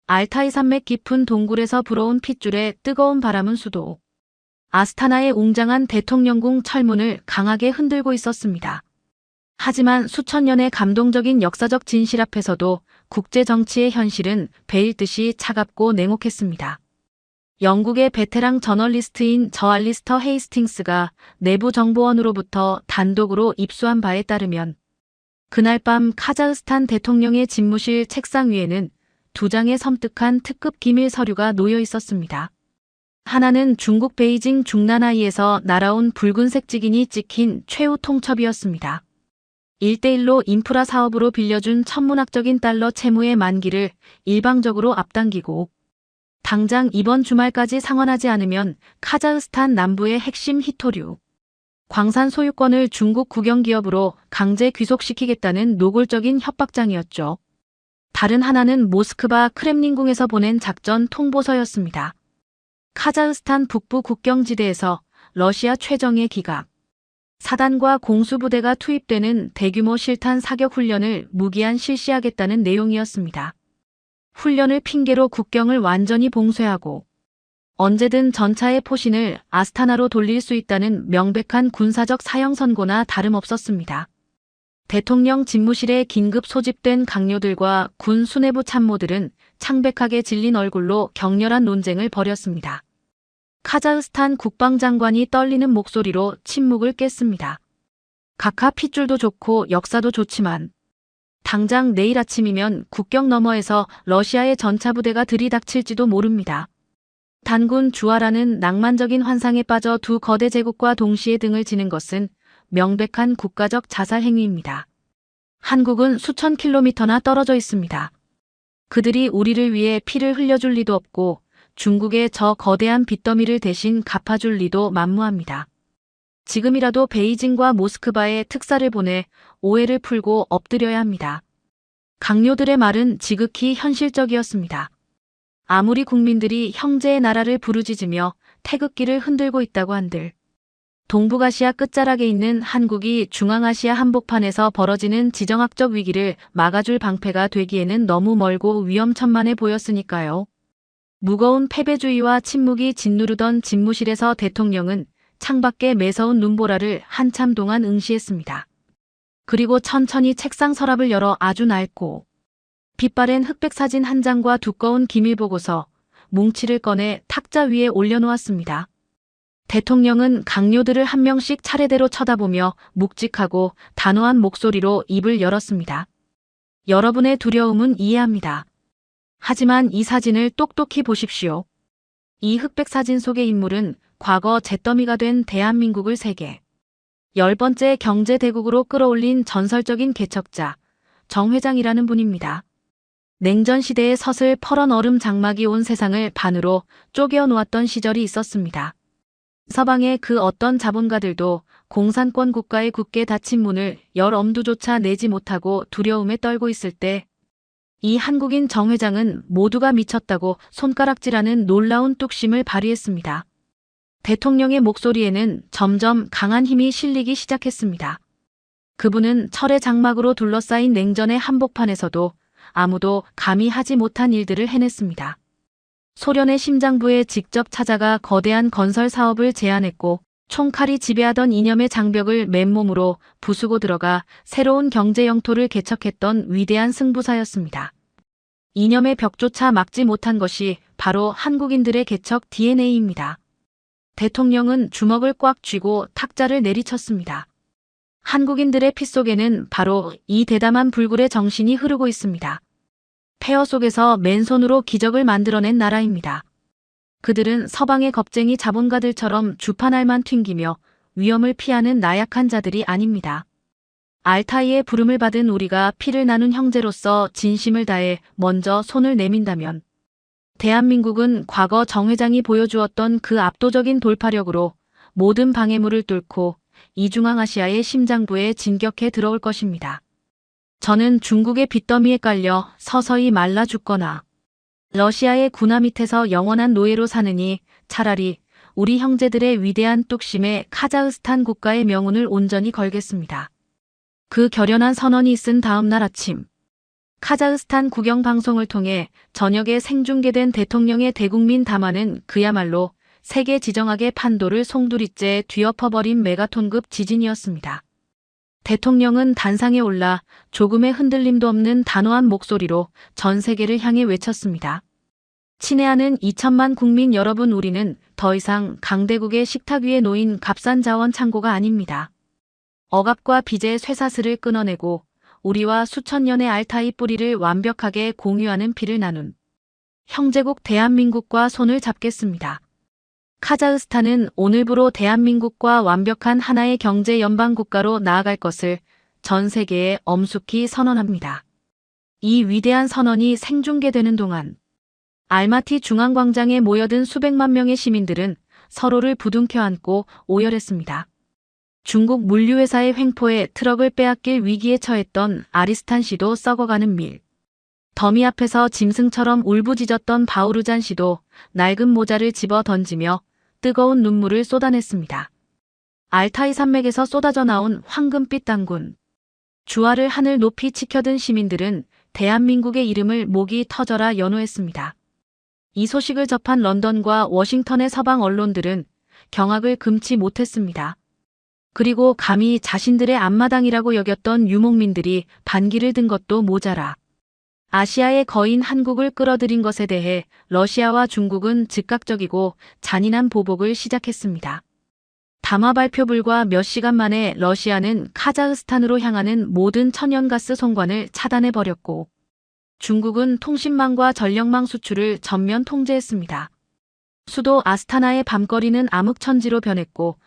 Speaker 2: 알타이 산맥 깊은 동굴에서 불어온 핏줄에 뜨거운 바람은 수도 아스타나의 웅장한 대통령궁 철문을 강하게 흔들고 있었습니다. 하지만 수천 년의 감동적인 역사적 진실 앞에서도 국제 정치의 현실은 베일듯이 차갑고 냉혹했습니다. 영국의 베테랑 저널리스트인 저 알리스터 헤이스팅스가 내부 정보원으로부터 단독으로 입수한 바에 따르면 그날 밤 카자흐스탄 대통령의 집무실 책상 위에는 두 장의 섬뜩한 특급 기밀 서류가 놓여 있었습니다. 하나는 중국 베이징 중난하이에서 날아온 붉은색 직인이 찍힌 최후 통첩이었습니다. 1대1로 인프라 사업으로 빌려준 천문학적인 달러 채무의 만기를 일방적으로 앞당기고 당장 이번 주말까지 상환하지 않으면 카자흐스탄 남부의 핵심 히토류 광산 소유권을 중국 국영기업으로 강제 귀속시키겠다는 노골적인 협박장이었죠. 다른 하나는 모스크바 크렘린궁에서 보낸 작전 통보서였습니다. 카자흐스탄 북부 국경지대에서 러시아 최정예 기갑 사단과 공수부대가 투입되는 대규모 실탄 사격 훈련을 무기한 실시하겠다는 내용이었습니다. 훈련을 핑계로 국경을 완전히 봉쇄하고 언제든 전차의 포신을 아스타나로 돌릴 수 있다는 명백한 군사적 사형 선고나 다름없었습니다. 대통령 집무실에 긴급 소집된 강요들과 군 수뇌부 참모들은 창백하게 질린 얼굴로 격렬한 논쟁을 벌였습니다. 카자흐스탄 국방장관이 떨리는 목소리로 침묵을 깼습니다. 각하 핏줄도 좋고 역사도 좋지만 당장 내일 아침이면 국경 너머에서 러시아의 전차부대가 들이닥칠지도 모릅니다. 단군 주화라는 낭만적인 환상에 빠져 두 거대 제국과 동시에 등을 지는 것은 명백한 국가적 자살 행위입니다. 한국은 수천 킬로미터나 떨어져 있습니다. 그들이 우리를 위해 피를 흘려줄 리도 없고 중국의 저 거대한 빚더미를 대신 갚아줄 리도 만무합니다. 지금이라도 베이징과 모스크바에 특사를 보내 오해를 풀고 엎드려야 합니다. 강요들의 말은 지극히 현실적이었습니다. 아무리 국민들이 형제의 나라를 부르짖으며 태극기를 흔들고 있다고 한들 동북아시아 끝자락에 있는 한국이 중앙아시아 한복판에서 벌어지는 지정학적 위기를 막아줄 방패가 되기에는 너무 멀고 위험천만해 보였으니까요. 무거운 패배주의와 침묵이 짓누르던 집무실에서 대통령은 창밖에 매서운 눈보라를 한참 동안 응시했습니다. 그리고 천천히 책상 서랍을 열어 아주 낡고 빛바랜 흑백 사진 한 장과 두꺼운 기밀보고서, 뭉치를 꺼내 탁자 위에 올려놓았습니다. 대통령은 강요들을 한 명씩 차례대로 쳐다보며 묵직하고 단호한 목소리로 입을 열었습니다. 여러분의 두려움은 이해합니다. 하지만 이 사진을 똑똑히 보십시오. 이 흑백 사진 속의 인물은 과거 잿더미가 된 대한민국을 세계 10번째 경제대국으로 끌어올린 전설적인 개척자 정 회장이라는 분입니다. 냉전 시대에 서슬 퍼런 얼음 장막이 온 세상을 반으로 쪼개어 놓았던 시절이 있었습니다. 서방의 그 어떤 자본가들도 공산권 국가의 굳게 닫힌 문을 열 엄두조차 내지 못하고 두려움에 떨고 있을 때 이 한국인 정 회장은 모두가 미쳤다고 손가락질하는 놀라운 뚝심을 발휘했습니다. 대통령의 목소리에는 점점 강한 힘이 실리기 시작했습니다. 그분은 철의 장막으로 둘러싸인 냉전의 한복판에서도 아무도 감히 하지 못한 일들을 해냈습니다. 소련의 심장부에 직접 찾아가 거대한 건설 사업을 제안했고 총칼이 지배하던 이념의 장벽을 맨몸으로 부수고 들어가 새로운 경제 영토를 개척했던 위대한 승부사였습니다. 이념의 벽조차 막지 못한 것이 바로 한국인들의 개척 DNA입니다. 대통령은 주먹을 꽉 쥐고 탁자를 내리쳤습니다. 한국인들의 피 속에는 바로 이 대담한 불굴의 정신이 흐르고 있습니다. 폐허 속에서 맨손으로 기적을 만들어낸 나라입니다. 그들은 서방의 겁쟁이 자본가들처럼 주판알만 튕기며 위험을 피하는 나약한 자들이 아닙니다. 알타이의 부름을 받은 우리가 피를 나눈 형제로서 진심을 다해 먼저 손을 내민다면 대한민국은 과거 정 회장이 보여주었던 그 압도적인 돌파력으로 모든 방해물을 뚫고 이중앙아시아의 심장부에 진격해 들어올 것입니다. 저는 중국의 빚더미에 깔려 서서히 말라 죽거나 러시아의 군화 밑에서 영원한 노예로 사느니 차라리 우리 형제들의 위대한 뚝심에 카자흐스탄 국가의 명운을 온전히 걸겠습니다. 그 결연한 선언이 있은 다음 날 아침 카자흐스탄 국영방송을 통해 저녁에 생중계된 대통령의 대국민 담화는 그야말로 세계 지정학의 판도를 송두리째 뒤엎어버린 메가톤급 지진이었습니다. 대통령은 단상에 올라 조금의 흔들림도 없는 단호한 목소리로 전 세계를 향해 외쳤습니다. 친애하는 2천만 국민 여러분, 우리는 더 이상 강대국의 식탁 위에 놓인 값싼 자원 창고가 아닙니다. 억압과 빚의 쇠사슬을 끊어내고 우리와 수천 년의 알타이 뿌리를 완벽하게 공유하는 피를 나눈 형제국 대한민국과 손을 잡겠습니다. 카자흐스탄은 오늘부로 대한민국과 완벽한 하나의 경제 연방 국가로 나아갈 것을 전 세계에 엄숙히 선언합니다. 이 위대한 선언이 생중계되는 동안 알마티 중앙광장에 모여든 수백만 명의 시민들은 서로를 부둥켜 안고 오열했습니다. 중국 물류회사의 횡포에 트럭을 빼앗길 위기에 처했던 아리스탄 씨도 썩어가는 밀 더미 앞에서 짐승처럼 울부짖었던 바우르잔 씨도 낡은 모자를 집어 던지며 뜨거운 눈물을 쏟아냈습니다. 알타이 산맥에서 쏟아져 나온 황금빛 단군 주화를 하늘 높이 치켜든 시민들은 대한민국의 이름을 목이 터져라 연호했습니다. 이 소식을 접한 런던과 워싱턴의 서방 언론들은 경악을 금치 못했습니다. 그리고 감히 자신들의 앞마당이라고 여겼던 유목민들이 반기를 든 것도 모자라 아시아의 거인 한국을 끌어들인 것에 대해 러시아와 중국은 즉각적이고 잔인한 보복을 시작했습니다. 담화 발표 불과 몇 시간 만에 러시아는 카자흐스탄으로 향하는 모든 천연가스 송관을 차단해버렸고 중국은 통신망과 전력망 수출을 전면 통제했습니다. 수도 아스타나의 밤거리는 암흑천지로 변했고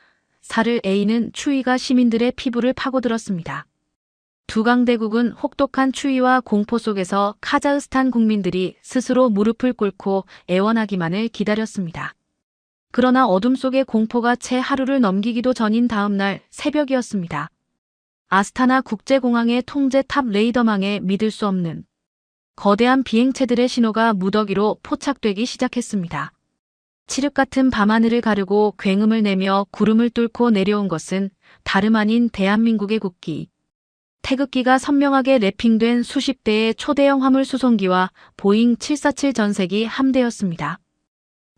Speaker 2: 사르 A는 추위가 시민들의 피부를 파고들었습니다. 두 강대국은 혹독한 추위와 공포 속에서 카자흐스탄 국민들이 스스로 무릎을 꿇고 애원하기만을 기다렸습니다. 그러나 어둠 속의 공포가 채 하루를 넘기기도 전인 다음 날 새벽이었습니다. 아스타나 국제공항의 통제탑 레이더망에 믿을 수 없는 거대한 비행체들의 신호가 무더기로 포착되기 시작했습니다. 칠흑 같은 밤하늘을 가르고 굉음을 내며 구름을 뚫고 내려온 것은 다름 아닌 대한민국의 국기. 태극기가 선명하게 래핑된 수십 대의 초대형 화물 수송기와 보잉 747 전세기 함대였습니다.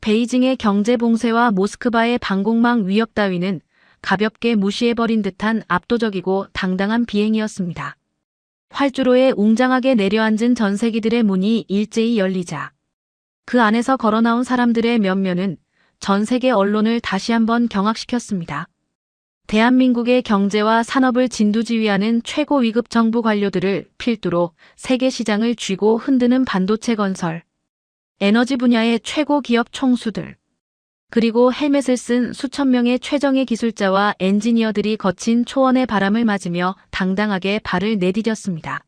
Speaker 2: 베이징의 경제 봉쇄와 모스크바의 방공망 위협 따위는 가볍게 무시해버린 듯한 압도적이고 당당한 비행이었습니다. 활주로에 웅장하게 내려앉은 전세기들의 문이 일제히 열리자 그 안에서 걸어나온 사람들의 면면은 전 세계 언론을 다시 한번 경악시켰습니다. 대한민국의 경제와 산업을 진두지휘하는 최고 위급 정부 관료들을 필두로 세계 시장을 쥐고 흔드는 반도체 건설, 에너지 분야의 최고 기업 총수들, 그리고 헬멧을 쓴 수천 명의 최정예 기술자와 엔지니어들이 거친 초원의 바람을 맞으며 당당하게 발을 내디뎠습니다.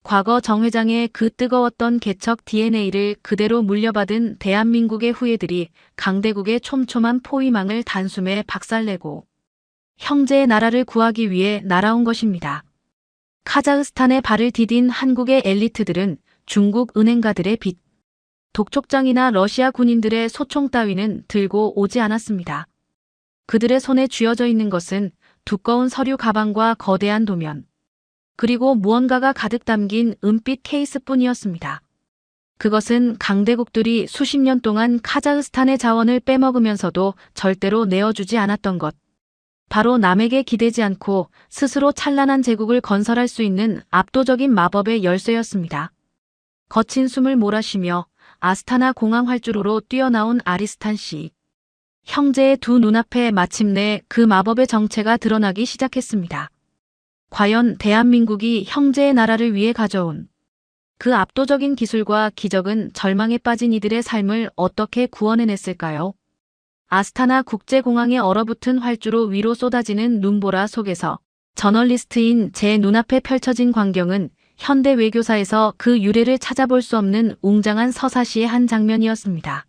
Speaker 2: 과거 정 회장의 그 뜨거웠던 개척 DNA를 그대로 물려받은 대한민국의 후예들이 강대국의 촘촘한 포위망을 단숨에 박살내고 형제의 나라를 구하기 위해 날아온 것입니다. 카자흐스탄에 발을 디딘 한국의 엘리트들은 중국 은행가들의 빚, 독촉장이나 러시아 군인들의 소총 따위는 들고 오지 않았습니다. 그들의 손에 쥐어져 있는 것은 두꺼운 서류 가방과 거대한 도면, 그리고 무언가가 가득 담긴 은빛 케이스뿐이었습니다. 그것은 강대국들이 수십 년 동안 카자흐스탄의 자원을 빼먹으면서도 절대로 내어주지 않았던 것. 바로 남에게 기대지 않고 스스로 찬란한 제국을 건설할 수 있는 압도적인 마법의 열쇠였습니다. 거친 숨을 몰아쉬며 아스타나 공항 활주로로 뛰어나온 아리스탄 씨. 형제의 두 눈앞에 마침내 그 마법의 정체가 드러나기 시작했습니다. 과연 대한민국이 형제의 나라를 위해 가져온 그 압도적인 기술과 기적은 절망에 빠진 이들의 삶을 어떻게 구원해냈을까요? 아스타나 국제공항에 얼어붙은 활주로 위로 쏟아지는 눈보라 속에서 저널리스트인 제 눈앞에 펼쳐진 광경은 현대 외교사에서 그 유래를 찾아볼 수 없는 웅장한 서사시의 한 장면이었습니다.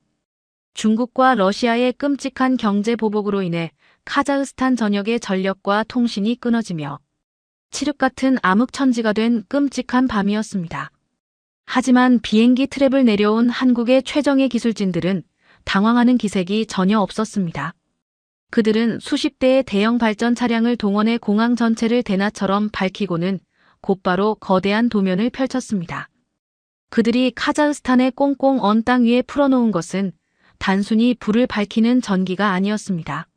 Speaker 2: 중국과 러시아의 끔찍한 경제 보복으로 인해 카자흐스탄 전역의 전력과 통신이 끊어지며 칠흑 같은 암흑천지가 된 끔찍한 밤이었습니다. 하지만 비행기 트랩을 내려온 한국의 최정예 기술진들은 당황하는 기색이 전혀 없었습니다. 그들은 수십 대의 대형 발전 차량을 동원해 공항 전체를 대낮처럼 밝히고는 곧바로 거대한 도면을 펼쳤습니다. 그들이 카자흐스탄의 꽁꽁 언 땅 위에 풀어놓은 것은 단순히 불을 밝히는 전기가 아니었습니다.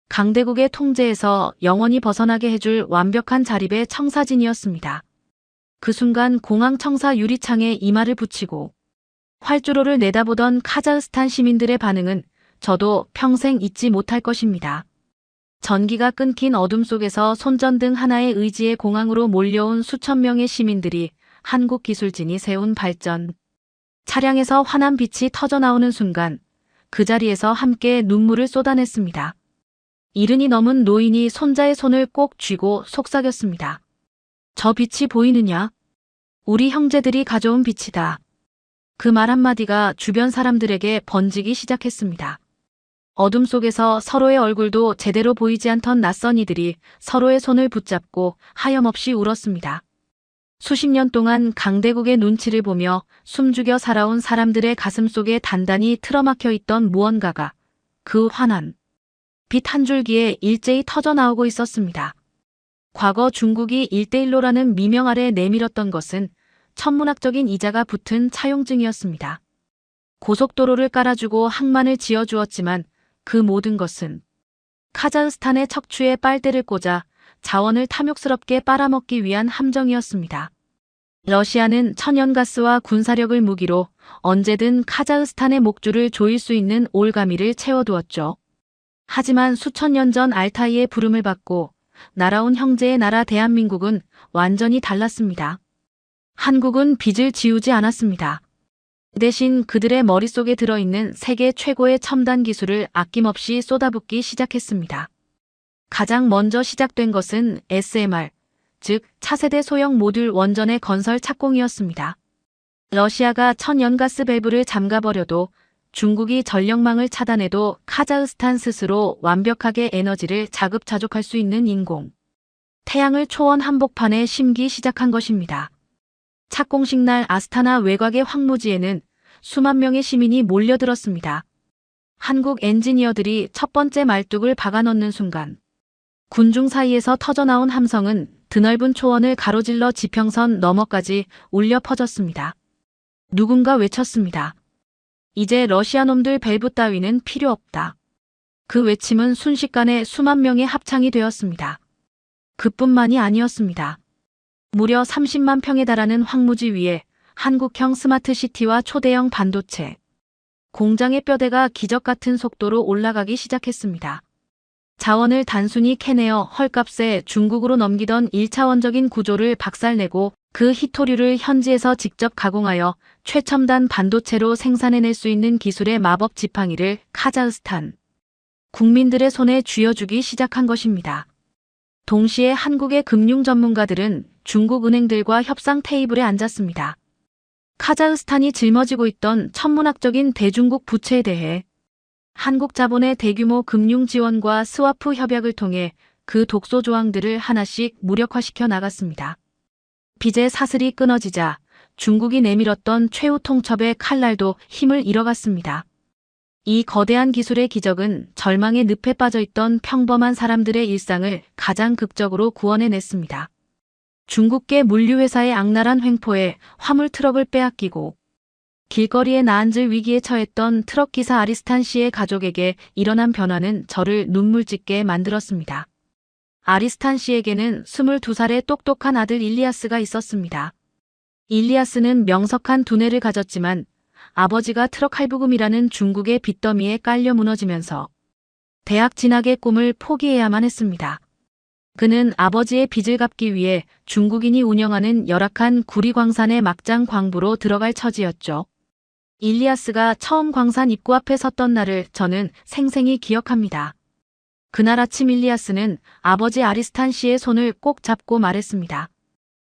Speaker 2: 강대국의 통제에서 영원히 벗어나게 해줄 완벽한 자립의 청사진이었습니다. 그 순간 공항 청사 유리창에 이마를 붙이고 활주로를 내다보던 카자흐스탄 시민들의 반응은 저도 평생 잊지 못할 것입니다. 전기가 끊긴 어둠 속에서 손전등 하나의 의지의 공항으로 몰려온 수천 명의 시민들이 한국 기술진이 세운 발전 차량에서 환한 빛이 터져나오는 순간 그 자리에서 함께 눈물을 쏟아냈습니다. 70이 넘은 노인이 손자의 손을 꼭 쥐고 속삭였습니다. 저 빛이 보이느냐? 우리 형제들이 가져온 빛이다. 그 말 한마디가 주변 사람들에게 번지기 시작했습니다. 어둠 속에서 서로의 얼굴도 제대로 보이지 않던 낯선 이들이 서로의 손을 붙잡고 하염없이 울었습니다. 수십 년 동안 강대국의 눈치를 보며 숨죽여 살아온 사람들의 가슴 속에 단단히 틀어막혀 있던 무언가가 그 환한 빛 한 줄기에 일제히 터져나오고 있었습니다. 과거 중국이 1대1로라는 미명 아래 내밀었던 것은 천문학적인 이자가 붙은 차용증이었습니다. 고속도로를 깔아주고 항만을 지어주었지만 그 모든 것은 카자흐스탄의 척추에 빨대를 꽂아 자원을 탐욕스럽게 빨아먹기 위한 함정이었습니다. 러시아는 천연가스와 군사력을 무기로 언제든 카자흐스탄의 목줄을 조일 수 있는 올가미를 채워두었죠. 하지만 수천 년 전 알타이의 부름을 받고 날아온 형제의 나라 대한민국은 완전히 달랐습니다. 한국은 빚을 지우지 않았습니다. 대신 그들의 머릿속에 들어있는 세계 최고의 첨단 기술을 아낌없이 쏟아붓기 시작했습니다. 가장 먼저 시작된 것은 SMR, 즉 차세대 소형 모듈 원전의 건설 착공이었습니다. 러시아가 천연가스 밸브를 잠가버려도 중국이 전력망을 차단해도 카자흐스탄 스스로 완벽하게 에너지를 자급자족할 수 있는 인공 태양을 초원 한복판에 심기 시작한 것입니다. 착공식 날 아스타나 외곽의 황무지에는 수만 명의 시민이 몰려들었습니다. 한국 엔지니어들이 첫 번째 말뚝을 박아넣는 순간 군중 사이에서 터져나온 함성은 드넓은 초원을 가로질러 지평선 너머까지 울려 퍼졌습니다. 누군가 외쳤습니다. 이제 러시아 놈들 밸브 따위는 필요 없다. 그 외침은 순식간에 수만 명의 합창이 되었습니다. 그뿐만이 아니었습니다. 무려 30만 평에 달하는 황무지 위에 한국형 스마트시티와 초대형 반도체 공장의 뼈대가 기적 같은 속도로 올라가기 시작했습니다. 자원을 단순히 캐내어 헐값에 중국으로 넘기던 1차원적인 구조를 박살내고 그 희토류를 현지에서 직접 가공하여 최첨단 반도체로 생산해낼 수 있는 기술의 마법 지팡이를 카자흐스탄 국민들의 손에 쥐어주기 시작한 것입니다. 동시에 한국의 금융 전문가들은 중국 은행들과 협상 테이블에 앉았습니다. 카자흐스탄이 짊어지고 있던 천문학적인 대중국 부채에 대해 한국 자본의 대규모 금융 지원과 스와프 협약을 통해 그 독소 조항들을 하나씩 무력화시켜 나갔습니다. 빚의 사슬이 끊어지자 중국이 내밀었던 최후 통첩의 칼날도 힘을 잃어갔습니다. 이 거대한 기술의 기적은 절망의 늪에 빠져있던 평범한 사람들의 일상을 가장 극적으로 구원해냈습니다. 중국계 물류회사의 악랄한 횡포에 화물 트럭을 빼앗기고 길거리에 나앉을 위기에 처했던 트럭기사 아리스탄 씨의 가족에게 일어난 변화는 저를 눈물 짓게 만들었습니다. 아리스탄 씨에게는 22살의 똑똑한 아들 일리아스가 있었습니다. 일리아스는 명석한 두뇌를 가졌지만 아버지가 트럭 할부금이라는 중국의 빚더미에 깔려 무너지면서 대학 진학의 꿈을 포기해야만 했습니다. 그는 아버지의 빚을 갚기 위해 중국인이 운영하는 열악한 구리광산의 막장 광부로 들어갈 처지였죠. 일리아스가 처음 광산 입구 앞에 섰던 날을 저는 생생히 기억합니다. 그날 아침 일리아스는 아버지 아리스탄 씨의 손을 꼭 잡고 말했습니다.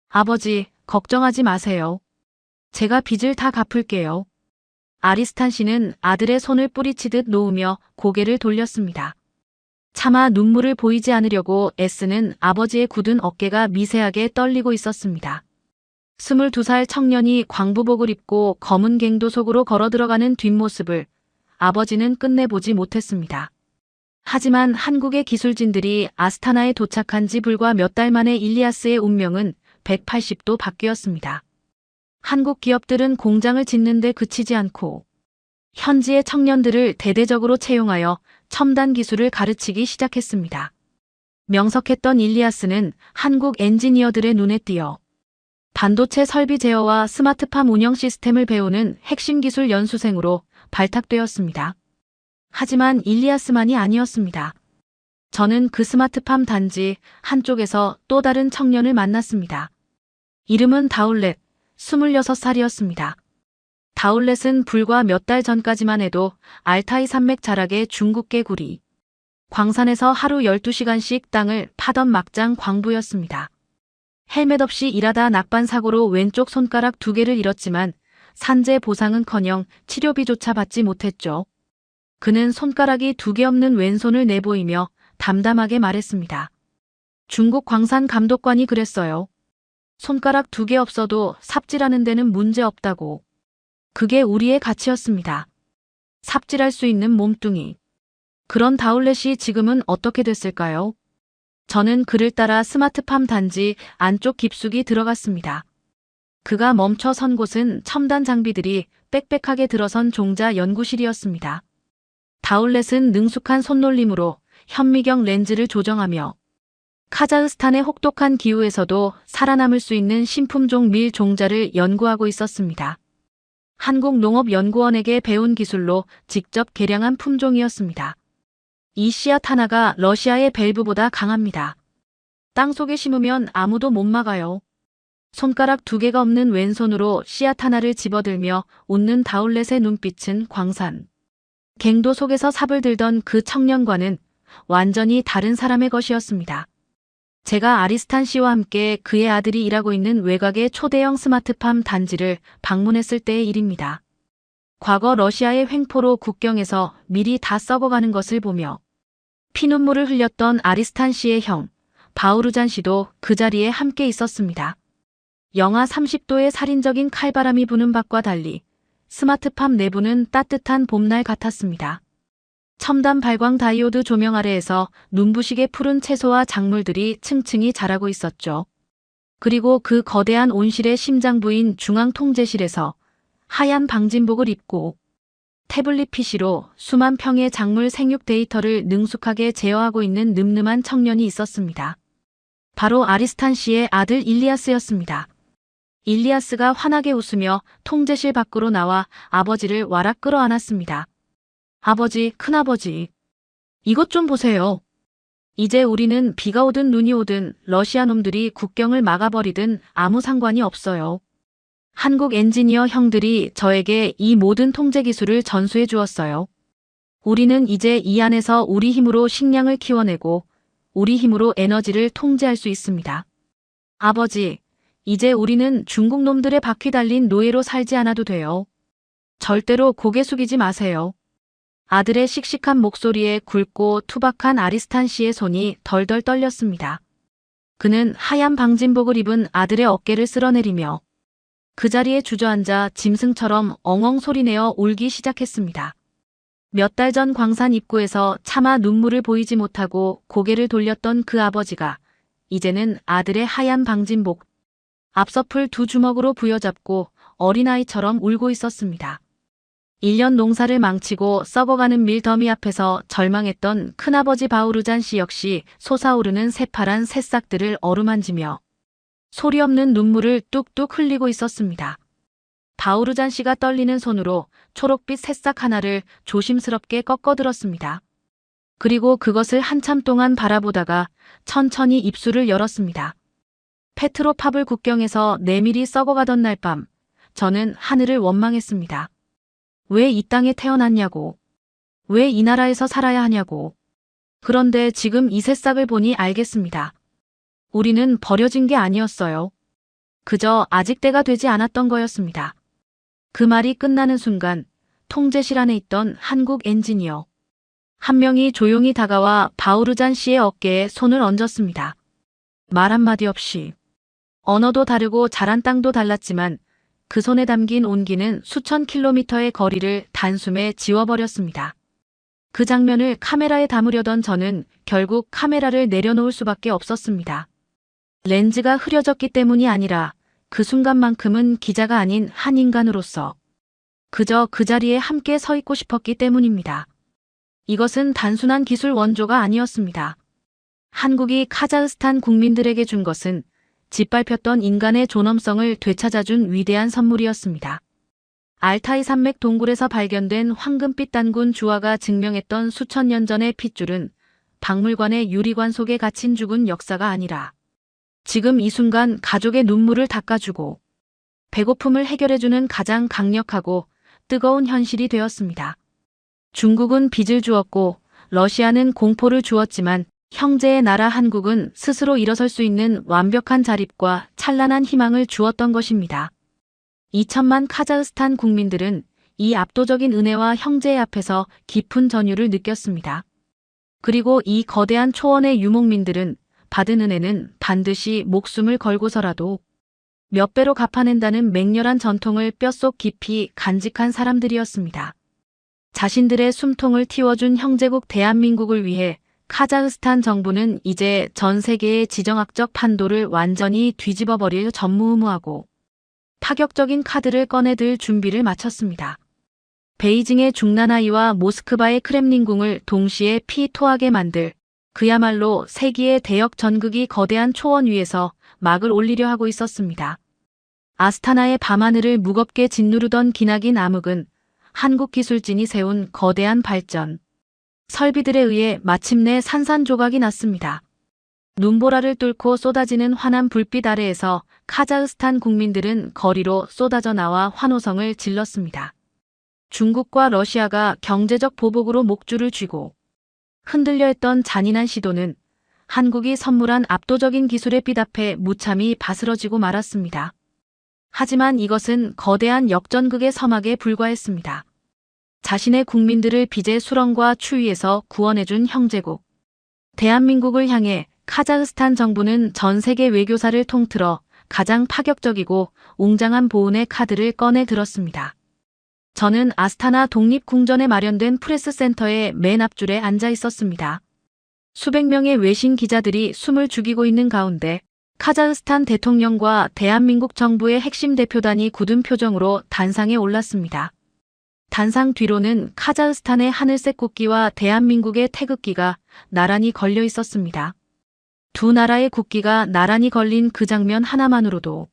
Speaker 2: 아버지, 걱정하지 마세요. 제가 빚을 다 갚을게요. 아리스탄 씨는 아들의 손을 뿌리치듯 놓으며 고개를 돌렸습니다. 차마 눈물을 보이지 않으려고 애쓰는 아버지의 굳은 어깨가 미세하게 떨리고 있었습니다. 22살 청년이 광부복을 입고 검은 갱도 속으로 걸어 들어가는 뒷모습을 아버지는 끝내보지 못했습니다. 하지만 한국의 기술진들이 아스타나에 도착한 지 불과 몇 달 만에 일리아스의 운명은 180도 바뀌었습니다. 한국 기업들은 공장을 짓는 데 그치지 않고 현지의 청년들을 대대적으로 채용하여 첨단 기술을 가르치기 시작했습니다. 명석했던 일리아스는 한국 엔지니어들의 눈에 띄어 반도체 설비 제어와 스마트팜 운영 시스템을 배우는 핵심 기술 연수생으로 발탁되었습니다. 하지만 일리아스만이 아니었습니다. 저는 그 스마트팜 단지 한쪽에서 또 다른 청년을 만났습니다. 이름은 다울렛, 26살이었습니다. 다울렛은 불과 몇 달 전까지만 해도 알타이 산맥 자락의 중국계 구리 광산에서 하루 12시간씩 땅을 파던 막장 광부였습니다. 헬멧 없이 일하다 낙반 사고로 왼쪽 손가락 2개를 잃었지만 산재 보상은커녕 치료비조차 받지 못했죠. 그는 손가락이 2개 없는 왼손을 내보이며 담담하게 말했습니다. 중국 광산 감독관이 그랬어요. 손가락 2개 없어도 삽질하는 데는 문제 없다고. 그게 우리의 가치였습니다. 삽질할 수 있는 몸뚱이. 그런 다울렛이 지금은 어떻게 됐을까요? 저는 그를 따라 스마트팜 단지 안쪽 깊숙이 들어갔습니다. 그가 멈춰 선 곳은 첨단 장비들이 빽빽하게 들어선 종자 연구실이었습니다. 다울렛은 능숙한 손놀림으로 현미경 렌즈를 조정하며 카자흐스탄의 혹독한 기후에서도 살아남을 수 있는 신품종 밀 종자를 연구하고 있었습니다. 한국농업연구원에게 배운 기술로 직접 개량한 품종이었습니다. 이 씨앗 하나가 러시아의 밸브보다 강합니다. 땅속에 심으면 아무도 못 막아요. 손가락 2개가 없는 왼손으로 씨앗 하나를 집어들며 웃는 다울렛의 눈빛은 광산. 갱도 속에서 삽을 들던 그 청년과는 완전히 다른 사람의 것이었습니다. 제가 아리스탄 씨와 함께 그의 아들이 일하고 있는 외곽의 초대형 스마트팜 단지를 방문했을 때의 일입니다. 과거 러시아의 횡포로 국경에서 밀이 다 썩어가는 것을 보며 피눈물을 흘렸던 아리스탄 씨의 형, 바우르잔 씨도 그 자리에 함께 있었습니다. 영하 30도의 살인적인 칼바람이 부는 밖과 달리 스마트팜 내부는 따뜻한 봄날 같았습니다. 첨단 발광 다이오드 조명 아래에서 눈부시게 푸른 채소와 작물들이 층층이 자라고 있었죠. 그리고 그 거대한 온실의 심장부인 중앙통제실에서 하얀 방진복을 입고 태블릿 PC로 수만 평의 작물 생육 데이터를 능숙하게 제어하고 있는 늠름한 청년이 있었습니다. 바로 아리스탄 씨의 아들 일리아스였습니다. 일리아스가 환하게 웃으며 통제실 밖으로 나와 아버지를 와락 끌어안았습니다. 아버지, 큰아버지. 이것 좀 보세요. 이제 우리는 비가 오든 눈이 오든 러시아 놈들이 국경을 막아버리든 아무 상관이 없어요. 한국 엔지니어 형들이 저에게 이 모든 통제 기술을 전수해 주었어요. 우리는 이제 이 안에서 우리 힘으로 식량을 키워내고 우리 힘으로 에너지를 통제할 수 있습니다. 아버지, 이제 우리는 중국 놈들의 바퀴 달린 노예로 살지 않아도 돼요. 절대로 고개 숙이지 마세요. 아들의 씩씩한 목소리에 굵고 투박한 아리스탄 씨의 손이 덜덜 떨렸습니다. 그는 하얀 방진복을 입은 아들의 어깨를 쓸어내리며 그 자리에 주저앉아 짐승처럼 엉엉 소리내어 울기 시작했습니다. 몇 달 전 광산 입구에서 차마 눈물을 보이지 못하고 고개를 돌렸던 그 아버지가 이제는 아들의 하얀 방진복, 앞서풀 두 주먹으로 부여잡고 어린아이처럼 울고 있었습니다. 1년 농사를 망치고 썩어가는 밀더미 앞에서 절망했던 큰아버지 바우르잔 씨 역시 솟아오르는 새파란 새싹들을 어루만지며 소리 없는 눈물을 뚝뚝 흘리고 있었습니다. 바우르잔 씨가 떨리는 손으로 초록빛 새싹 하나를 조심스럽게 꺾어들었습니다. 그리고 그것을 한참 동안 바라보다가 천천히 입술을 열었습니다. 페트로파블 국경에서 내밀이 썩어가던 날 밤, 저는 하늘을 원망했습니다. 왜 이 땅에 태어났냐고. 왜 이 나라에서 살아야 하냐고. 그런데 지금 이 새싹을 보니 알겠습니다. 우리는 버려진 게 아니었어요. 그저 아직 때가 되지 않았던 거였습니다. 그 말이 끝나는 순간 통제실 안에 있던 한국 엔지니어 한 명이 조용히 다가와 바우르잔 씨의 어깨에 손을 얹었습니다. 말 한마디 없이. 언어도 다르고 자란 땅도 달랐지만 그 손에 담긴 온기는 수천 킬로미터의 거리를 단숨에 지워버렸습니다. 그 장면을 카메라에 담으려던 저는 결국 카메라를 내려놓을 수밖에 없었습니다. 렌즈가 흐려졌기 때문이 아니라 그 순간만큼은 기자가 아닌 한 인간으로서 그저 그 자리에 함께 서 있고 싶었기 때문입니다. 이것은 단순한 기술 원조가 아니었습니다. 한국이 카자흐스탄 국민들에게 준 것은 짓밟혔던 인간의 존엄성을 되찾아준 위대한 선물이었습니다. 알타이 산맥 동굴에서 발견된 황금빛 단군 주화가 증명했던 수천 년 전의 핏줄은 박물관의 유리관 속에 갇힌 죽은 역사가 아니라 지금 이 순간 가족의 눈물을 닦아주고 배고픔을 해결해주는 가장 강력하고 뜨거운 현실이 되었습니다. 중국은 빚을 주었고 러시아는 공포를 주었지만 형제의 나라 한국은 스스로 일어설 수 있는 완벽한 자립과 찬란한 희망을 주었던 것입니다. 2천만 카자흐스탄 국민들은 이 압도적인 은혜와 형제의 앞에서 깊은 전율을 느꼈습니다. 그리고 이 거대한 초원의 유목민들은 받은 은혜는 반드시 목숨을 걸고서라도 몇 배로 갚아낸다는 맹렬한 전통을 뼛속 깊이 간직한 사람들이었습니다. 자신들의 숨통을 틔워준 형제국 대한민국을 위해 카자흐스탄 정부는 이제 전 세계의 지정학적 판도를 완전히 뒤집어버릴 전무후무하고 파격적인 카드를 꺼내들 준비를 마쳤습니다. 베이징의 중나나이와 모스크바의 크렘린궁을 동시에 피토하게 만들 그야말로 세기의 대역 전극이 거대한 초원 위에서 막을 올리려 하고 있었습니다. 아스타나의 밤하늘을 무겁게 짓누르던 기나긴 암흑은 한국 기술진이 세운 거대한 발전, 설비들에 의해 마침내 산산조각이 났습니다. 눈보라를 뚫고 쏟아지는 환한 불빛 아래에서 카자흐스탄 국민들은 거리로 쏟아져 나와 환호성을 질렀습니다. 중국과 러시아가 경제적 보복으로 목줄을 쥐고 흔들려 했던 잔인한 시도는 한국이 선물한 압도적인 기술의 빛 앞에 무참히 바스러지고 말았습니다. 하지만 이것은 거대한 역전극의 서막에 불과했습니다. 자신의 국민들을 빚의 수렁과 추위에서 구원해준 형제국 대한민국을 향해 카자흐스탄 정부는 전 세계 외교사를 통틀어 가장 파격적이고 웅장한 보훈의 카드를 꺼내 들었습니다. 저는 아스타나 독립궁전에 마련된 프레스센터의 맨 앞줄에 앉아 있었습니다. 수백 명의 외신 기자들이 숨을 죽이고 있는 가운데 카자흐스탄 대통령과 대한민국 정부의 핵심 대표단이 굳은 표정으로 단상에 올랐습니다. 단상 뒤로는 카자흐스탄의 하늘색 국기와 대한민국의 태극기가 나란히 걸려 있었습니다. 두 나라의 국기가 나란히 걸린 그 장면 하나만으로도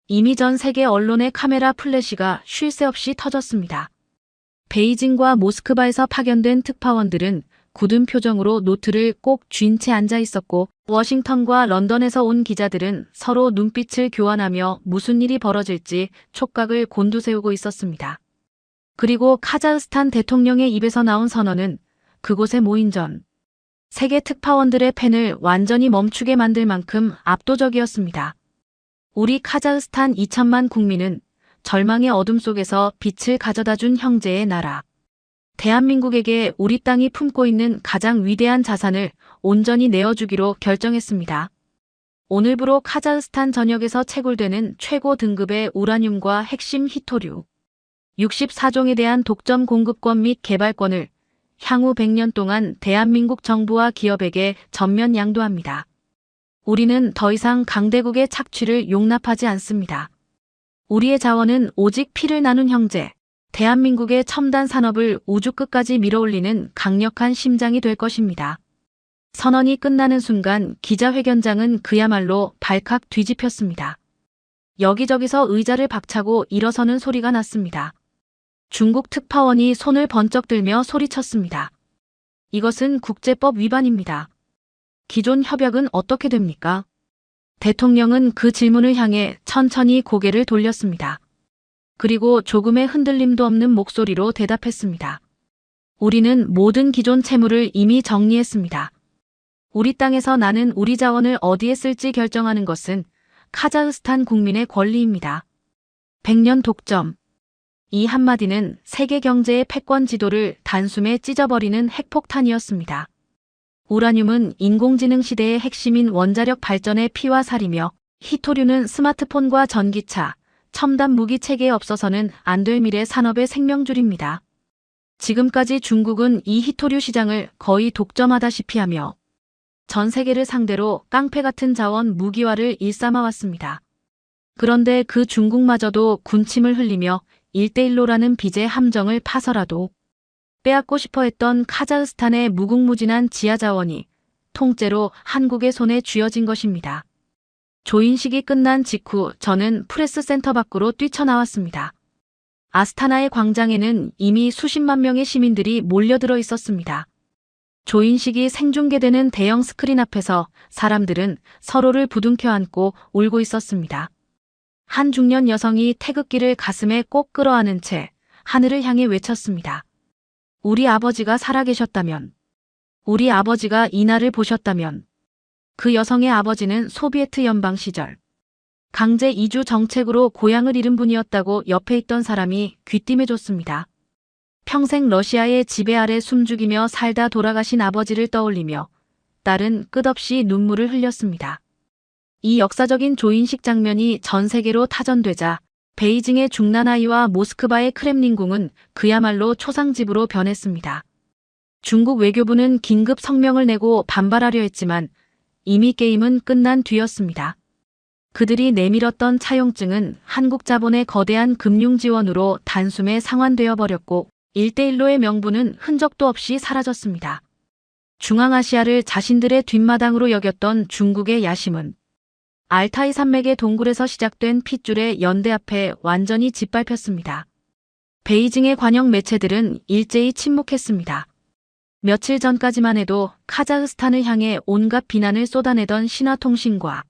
Speaker 2: 이미 전 세계 언론의 카메라 플래시가 쉴 새 없이 터졌습니다. 베이징과 모스크바에서 파견된 특파원들은 굳은 표정으로 노트를 꼭 쥔 채 앉아 있었고 워싱턴과 런던에서 온 기자들은 서로 눈빛을 교환하며 무슨 일이 벌어질지 촉각을 곤두세우고 있었습니다. 그리고 카자흐스탄 대통령의 입에서 나온 선언은 그곳에 모인 전 세계 특파원들의 펜을 완전히 멈추게 만들 만큼 압도적이었습니다. 우리 카자흐스탄 2천만 국민은 절망의 어둠 속에서 빛을 가져다준 형제의 나라. 대한민국에게 우리 땅이 품고 있는 가장 위대한 자산을 온전히 내어주기로 결정했습니다. 오늘부로 카자흐스탄 전역에서 채굴되는 최고 등급의 우라늄과 핵심 히토류, 64종에 대한 독점 공급권 및 개발권을 향후 100년 동안 대한민국 정부와 기업에게 전면 양도합니다. 우리는 더 이상 강대국의 착취를 용납하지 않습니다. 우리의 자원은 오직 피를 나눈 형제, 대한민국의 첨단 산업을 우주 끝까지 밀어올리는 강력한 심장이 될 것입니다. 선언이 끝나는 순간 기자회견장은 그야말로 발칵 뒤집혔습니다. 여기저기서 의자를 박차고 일어서는 소리가 났습니다. 중국 특파원이 손을 번쩍 들며 소리쳤습니다. 이것은 국제법 위반입니다. 기존 협약은 어떻게 됩니까? 대통령은 그 질문을 향해 천천히 고개를 돌렸습니다. 그리고 조금의 흔들림도 없는 목소리로 대답했습니다. 우리는 모든 기존 채무를 이미 정리했습니다. 우리 땅에서 나는 우리 자원을 어디에 쓸지 결정하는 것은 카자흐스탄 국민의 권리입니다. 100년 독점. 이 한마디는 세계 경제의 패권 지도를 단숨에 찢어버리는 핵폭탄이었습니다. 우라늄은 인공지능 시대의 핵심인 원자력 발전의 피와 살이며 히토류는 스마트폰과 전기차, 첨단 무기 체계에 없어서는 안 될 미래 산업의 생명줄입니다. 지금까지 중국은 이 히토류 시장을 거의 독점하다시피 하며 전 세계를 상대로 깡패 같은 자원 무기화를 일삼아왔습니다. 그런데 그 중국마저도 군침을 흘리며 1대1로라는 빚의 함정을 파서라도 빼앗고 싶어 했던 카자흐스탄의 무궁무진한 지하자원이 통째로 한국의 손에 쥐어진 것입니다. 조인식이 끝난 직후 저는 프레스센터 밖으로 뛰쳐나왔습니다. 아스타나의 광장에는 이미 수십만 명의 시민들이 몰려들어 있었습니다. 조인식이 생중계되는 대형 스크린 앞에서 사람들은 서로를 부둥켜 안고 울고 있었습니다. 한 중년 여성이 태극기를 가슴에 꼭 끌어안은 채 하늘을 향해 외쳤습니다. 우리 아버지가 살아계셨다면, 우리 아버지가 이날을 보셨다면. 그 여성의 아버지는 소비에트 연방 시절 강제 이주 정책으로 고향을 잃은 분이었다고 옆에 있던 사람이 귀띔해줬습니다. 평생 러시아의 지배 아래 숨죽이며 살다 돌아가신 아버지를 떠올리며 딸은 끝없이 눈물을 흘렸습니다. 이 역사적인 조인식 장면이 전 세계로 타전되자 베이징의 중난하이와 모스크바의 크렘린궁은 그야말로 초상집으로 변했습니다. 중국 외교부는 긴급 성명을 내고 반발하려 했지만 이미 게임은 끝난 뒤였습니다. 그들이 내밀었던 차용증은 한국 자본의 거대한 금융 지원으로 단숨에 상환되어 버렸고 1대1로의 명분은 흔적도 없이 사라졌습니다. 중앙아시아를 자신들의 뒷마당으로 여겼던 중국의 야심은 알타이 산맥의 동굴에서 시작된 핏줄의 연대 앞에 완전히 짓밟혔습니다. 베이징의 관영 매체들은 일제히 침묵했습니다. 며칠 전까지만 해도 카자흐스탄을 향해 온갖 비난을 쏟아내던 신화통신과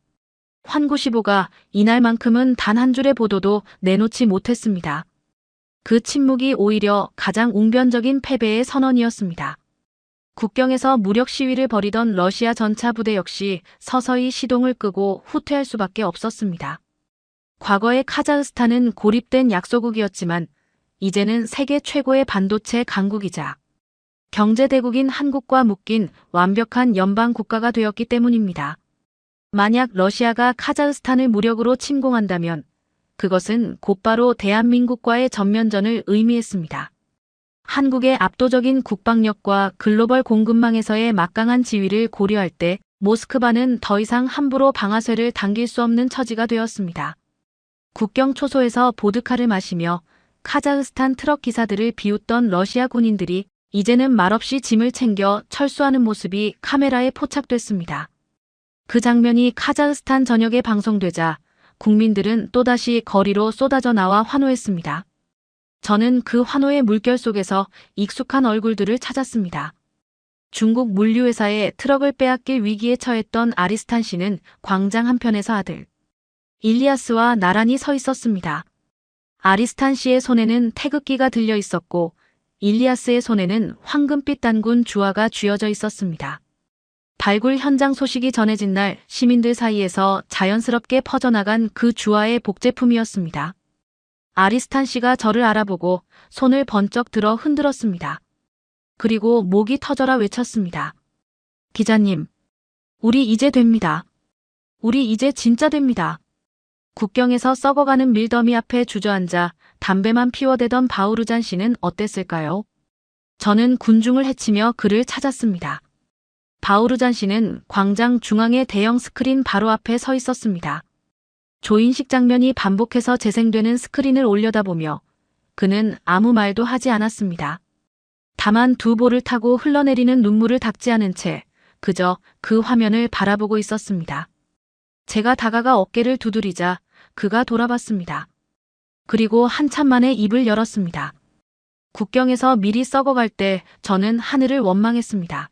Speaker 2: 환구시보가 이날만큼은 단 한 줄의 보도도 내놓지 못했습니다. 그 침묵이 오히려 가장 웅변적인 패배의 선언이었습니다. 국경에서 무력 시위를 벌이던 러시아 전차 부대 역시 서서히 시동을 끄고 후퇴할 수밖에 없었습니다. 과거의 카자흐스탄은 고립된 약소국이었지만 이제는 세계 최고의 반도체 강국이자 경제대국인 한국과 묶인 완벽한 연방 국가가 되었기 때문입니다. 만약 러시아가 카자흐스탄을 무력으로 침공한다면 그것은 곧바로 대한민국과의 전면전을 의미했습니다. 한국의 압도적인 국방력과 글로벌 공급망에서의 막강한 지위를 고려할 때 모스크바는 더 이상 함부로 방아쇠를 당길 수 없는 처지가 되었습니다. 국경 초소에서 보드카를 마시며 카자흐스탄 트럭 기사들을 비웃던 러시아 군인들이 이제는 말없이 짐을 챙겨 철수하는 모습이 카메라에 포착됐습니다. 그 장면이 카자흐스탄 전역에 방송되자 국민들은 또다시 거리로 쏟아져 나와 환호했습니다. 저는 그 환호의 물결 속에서 익숙한 얼굴들을 찾았습니다. 중국 물류회사의 트럭을 빼앗길 위기에 처했던 아리스탄 씨는 광장 한편에서 아들 일리아스와 나란히 서 있었습니다. 아리스탄 씨의 손에는 태극기가 들려 있었고 일리아스의 손에는 황금빛 단군 주화가 쥐어져 있었습니다. 발굴 현장 소식이 전해진 날 시민들 사이에서 자연스럽게 퍼져나간 그 주화의 복제품이었습니다. 아리스탄 씨가 저를 알아보고 손을 번쩍 들어 흔들었습니다. 그리고 목이 터져라 외쳤습니다. 기자님, 우리 이제 됩니다. 우리 이제 진짜 됩니다. 국경에서 썩어가는 밀더미 앞에 주저앉아 담배만 피워대던 바우르잔 씨는 어땠을까요? 저는 군중을 헤치며 그를 찾았습니다. 바우르잔 씨는 광장 중앙의 대형 스크린 바로 앞에 서 있었습니다. 조인식 장면이 반복해서 재생되는 스크린을 올려다보며 그는 아무 말도 하지 않았습니다. 다만 두 볼을 타고 흘러내리는 눈물을 닦지 않은 채 그저 그 화면을 바라보고 있었습니다. 제가 다가가 어깨를 두드리자 그가 돌아봤습니다. 그리고 한참 만에 입을 열었습니다. 국경에서 밀이 썩어갈 때 저는 하늘을 원망했습니다.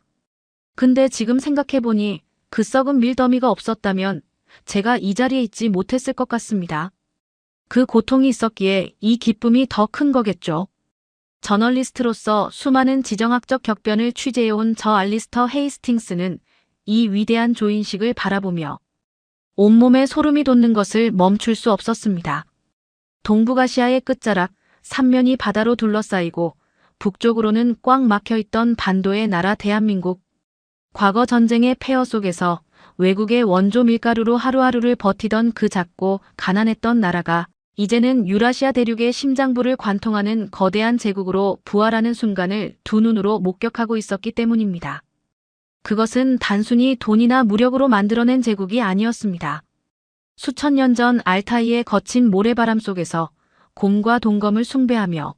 Speaker 2: 근데 지금 생각해보니 그 썩은 밀더미가 없었다면 제가 이 자리에 있지 못했을 것 같습니다. 그 고통이 있었기에 이 기쁨이 더 큰 거겠죠. 저널리스트로서 수많은 지정학적 격변을 취재해온 저 알리스터 헤이스팅스는 이 위대한 조인식을 바라보며 온몸에 소름이 돋는 것을 멈출 수 없었습니다. 동북아시아의 끝자락 삼면이 바다로 둘러싸이고 북쪽으로는 꽉 막혀있던 반도의 나라 대한민국. 과거 전쟁의 폐허 속에서 외국의 원조 밀가루로 하루하루를 버티던 그 작고 가난했던 나라가 이제는 유라시아 대륙의 심장부를 관통하는 거대한 제국으로 부활하는 순간을 두 눈으로 목격하고 있었기 때문입니다. 그것은 단순히 돈이나 무력으로 만들어낸 제국이 아니었습니다. 수천 년 전 알타이의 거친 모래바람 속에서 곰과 동검을 숭배하며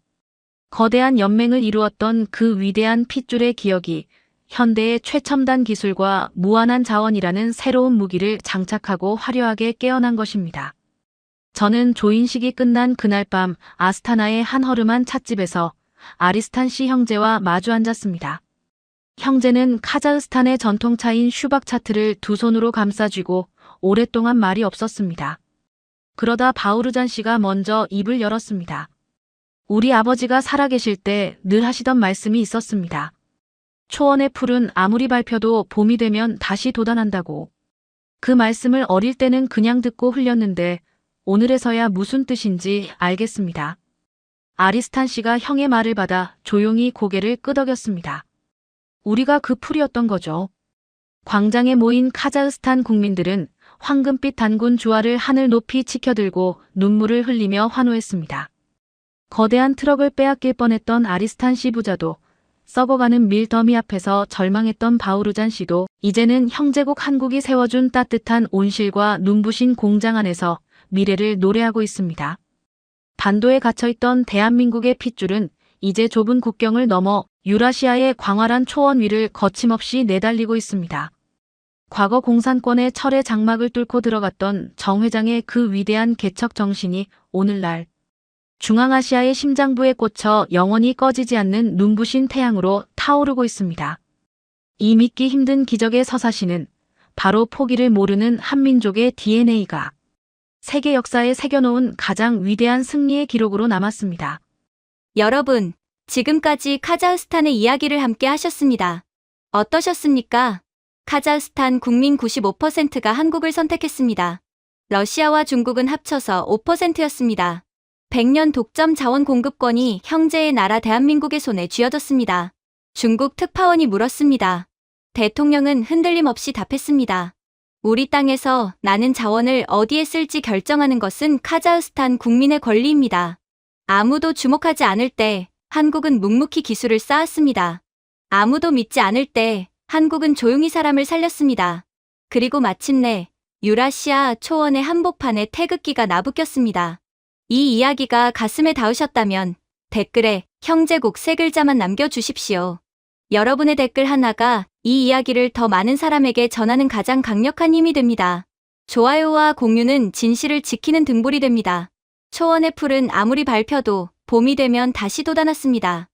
Speaker 2: 거대한 연맹을 이루었던 그 위대한 핏줄의 기억이 현대의 최첨단 기술과 무한한 자원이라는 새로운 무기를 장착하고 화려하게 깨어난 것입니다. 저는 조인식이 끝난 그날 밤 아스타나의 한 허름한 찻집에서 아리스탄 씨 형제와 마주 앉았습니다. 형제는 카자흐스탄의 전통차인 슈박차트를 두 손으로 감싸쥐고 오랫동안 말이 없었습니다. 그러다 바우르잔 씨가 먼저 입을 열었습니다. 우리 아버지가 살아계실 때 늘 하시던 말씀이 있었습니다. 초원의 풀은 아무리 밟혀도 봄이 되면 다시 돋아난다고. 그 말씀을 어릴 때는 그냥 듣고 흘렸는데 오늘에서야 무슨 뜻인지 알겠습니다. 아리스탄 씨가 형의 말을 받아 조용히 고개를 끄덕였습니다. 우리가 그 풀이었던 거죠. 광장에 모인 카자흐스탄 국민들은 황금빛 단군 주화를 하늘 높이 치켜들고 눈물을 흘리며 환호했습니다. 거대한 트럭을 빼앗길 뻔했던 아리스탄 씨 부자도 썩어가는 밀더미 앞에서 절망했던 바우르잔 씨도 이제는 형제국 한국이 세워준 따뜻한 온실과 눈부신 공장 안에서 미래를 노래하고 있습니다. 반도에 갇혀있던 대한민국의 핏줄은 이제 좁은 국경을 넘어 유라시아의 광활한 초원 위를 거침없이 내달리고 있습니다. 과거 공산권의 철의 장막을 뚫고 들어갔던 정 회장의 그 위대한 개척 정신이 오늘날 중앙아시아의 심장부에 꽂혀 영원히 꺼지지 않는 눈부신 태양으로 타오르고 있습니다. 이 믿기 힘든 기적의 서사시는 바로 포기를 모르는 한민족의 DNA가 세계 역사에 새겨놓은 가장 위대한 승리의 기록으로 남았습니다.
Speaker 3: 여러분, 지금까지 카자흐스탄의 이야기를 함께 하셨습니다. 어떠셨습니까? 카자흐스탄 국민 95%가 한국을 선택했습니다. 러시아와 중국은 합쳐서 5%였습니다. 100년 독점 자원 공급권이 형제의 나라 대한민국의 손에 쥐어졌습니다. 중국 특파원이 물었습니다. 대통령은 흔들림 없이 답했습니다. 우리 땅에서 나는 자원을 어디에 쓸지 결정하는 것은 카자흐스탄 국민의 권리입니다. 아무도 주목하지 않을 때 한국은 묵묵히 기술을 쌓았습니다. 아무도 믿지 않을 때 한국은 조용히 사람을 살렸습니다. 그리고 마침내 유라시아 초원의 한복판에 태극기가 나부꼈습니다. 이 이야기가 가슴에 닿으셨다면 댓글에 형제국 세 글자만 남겨주십시오. 여러분의 댓글 하나가 이 이야기를 더 많은 사람에게 전하는 가장 강력한 힘이 됩니다. 좋아요와 공유는 진실을 지키는 등불이 됩니다. 초원의 풀은 아무리 밟혀도 봄이 되면 다시 돋아났습니다.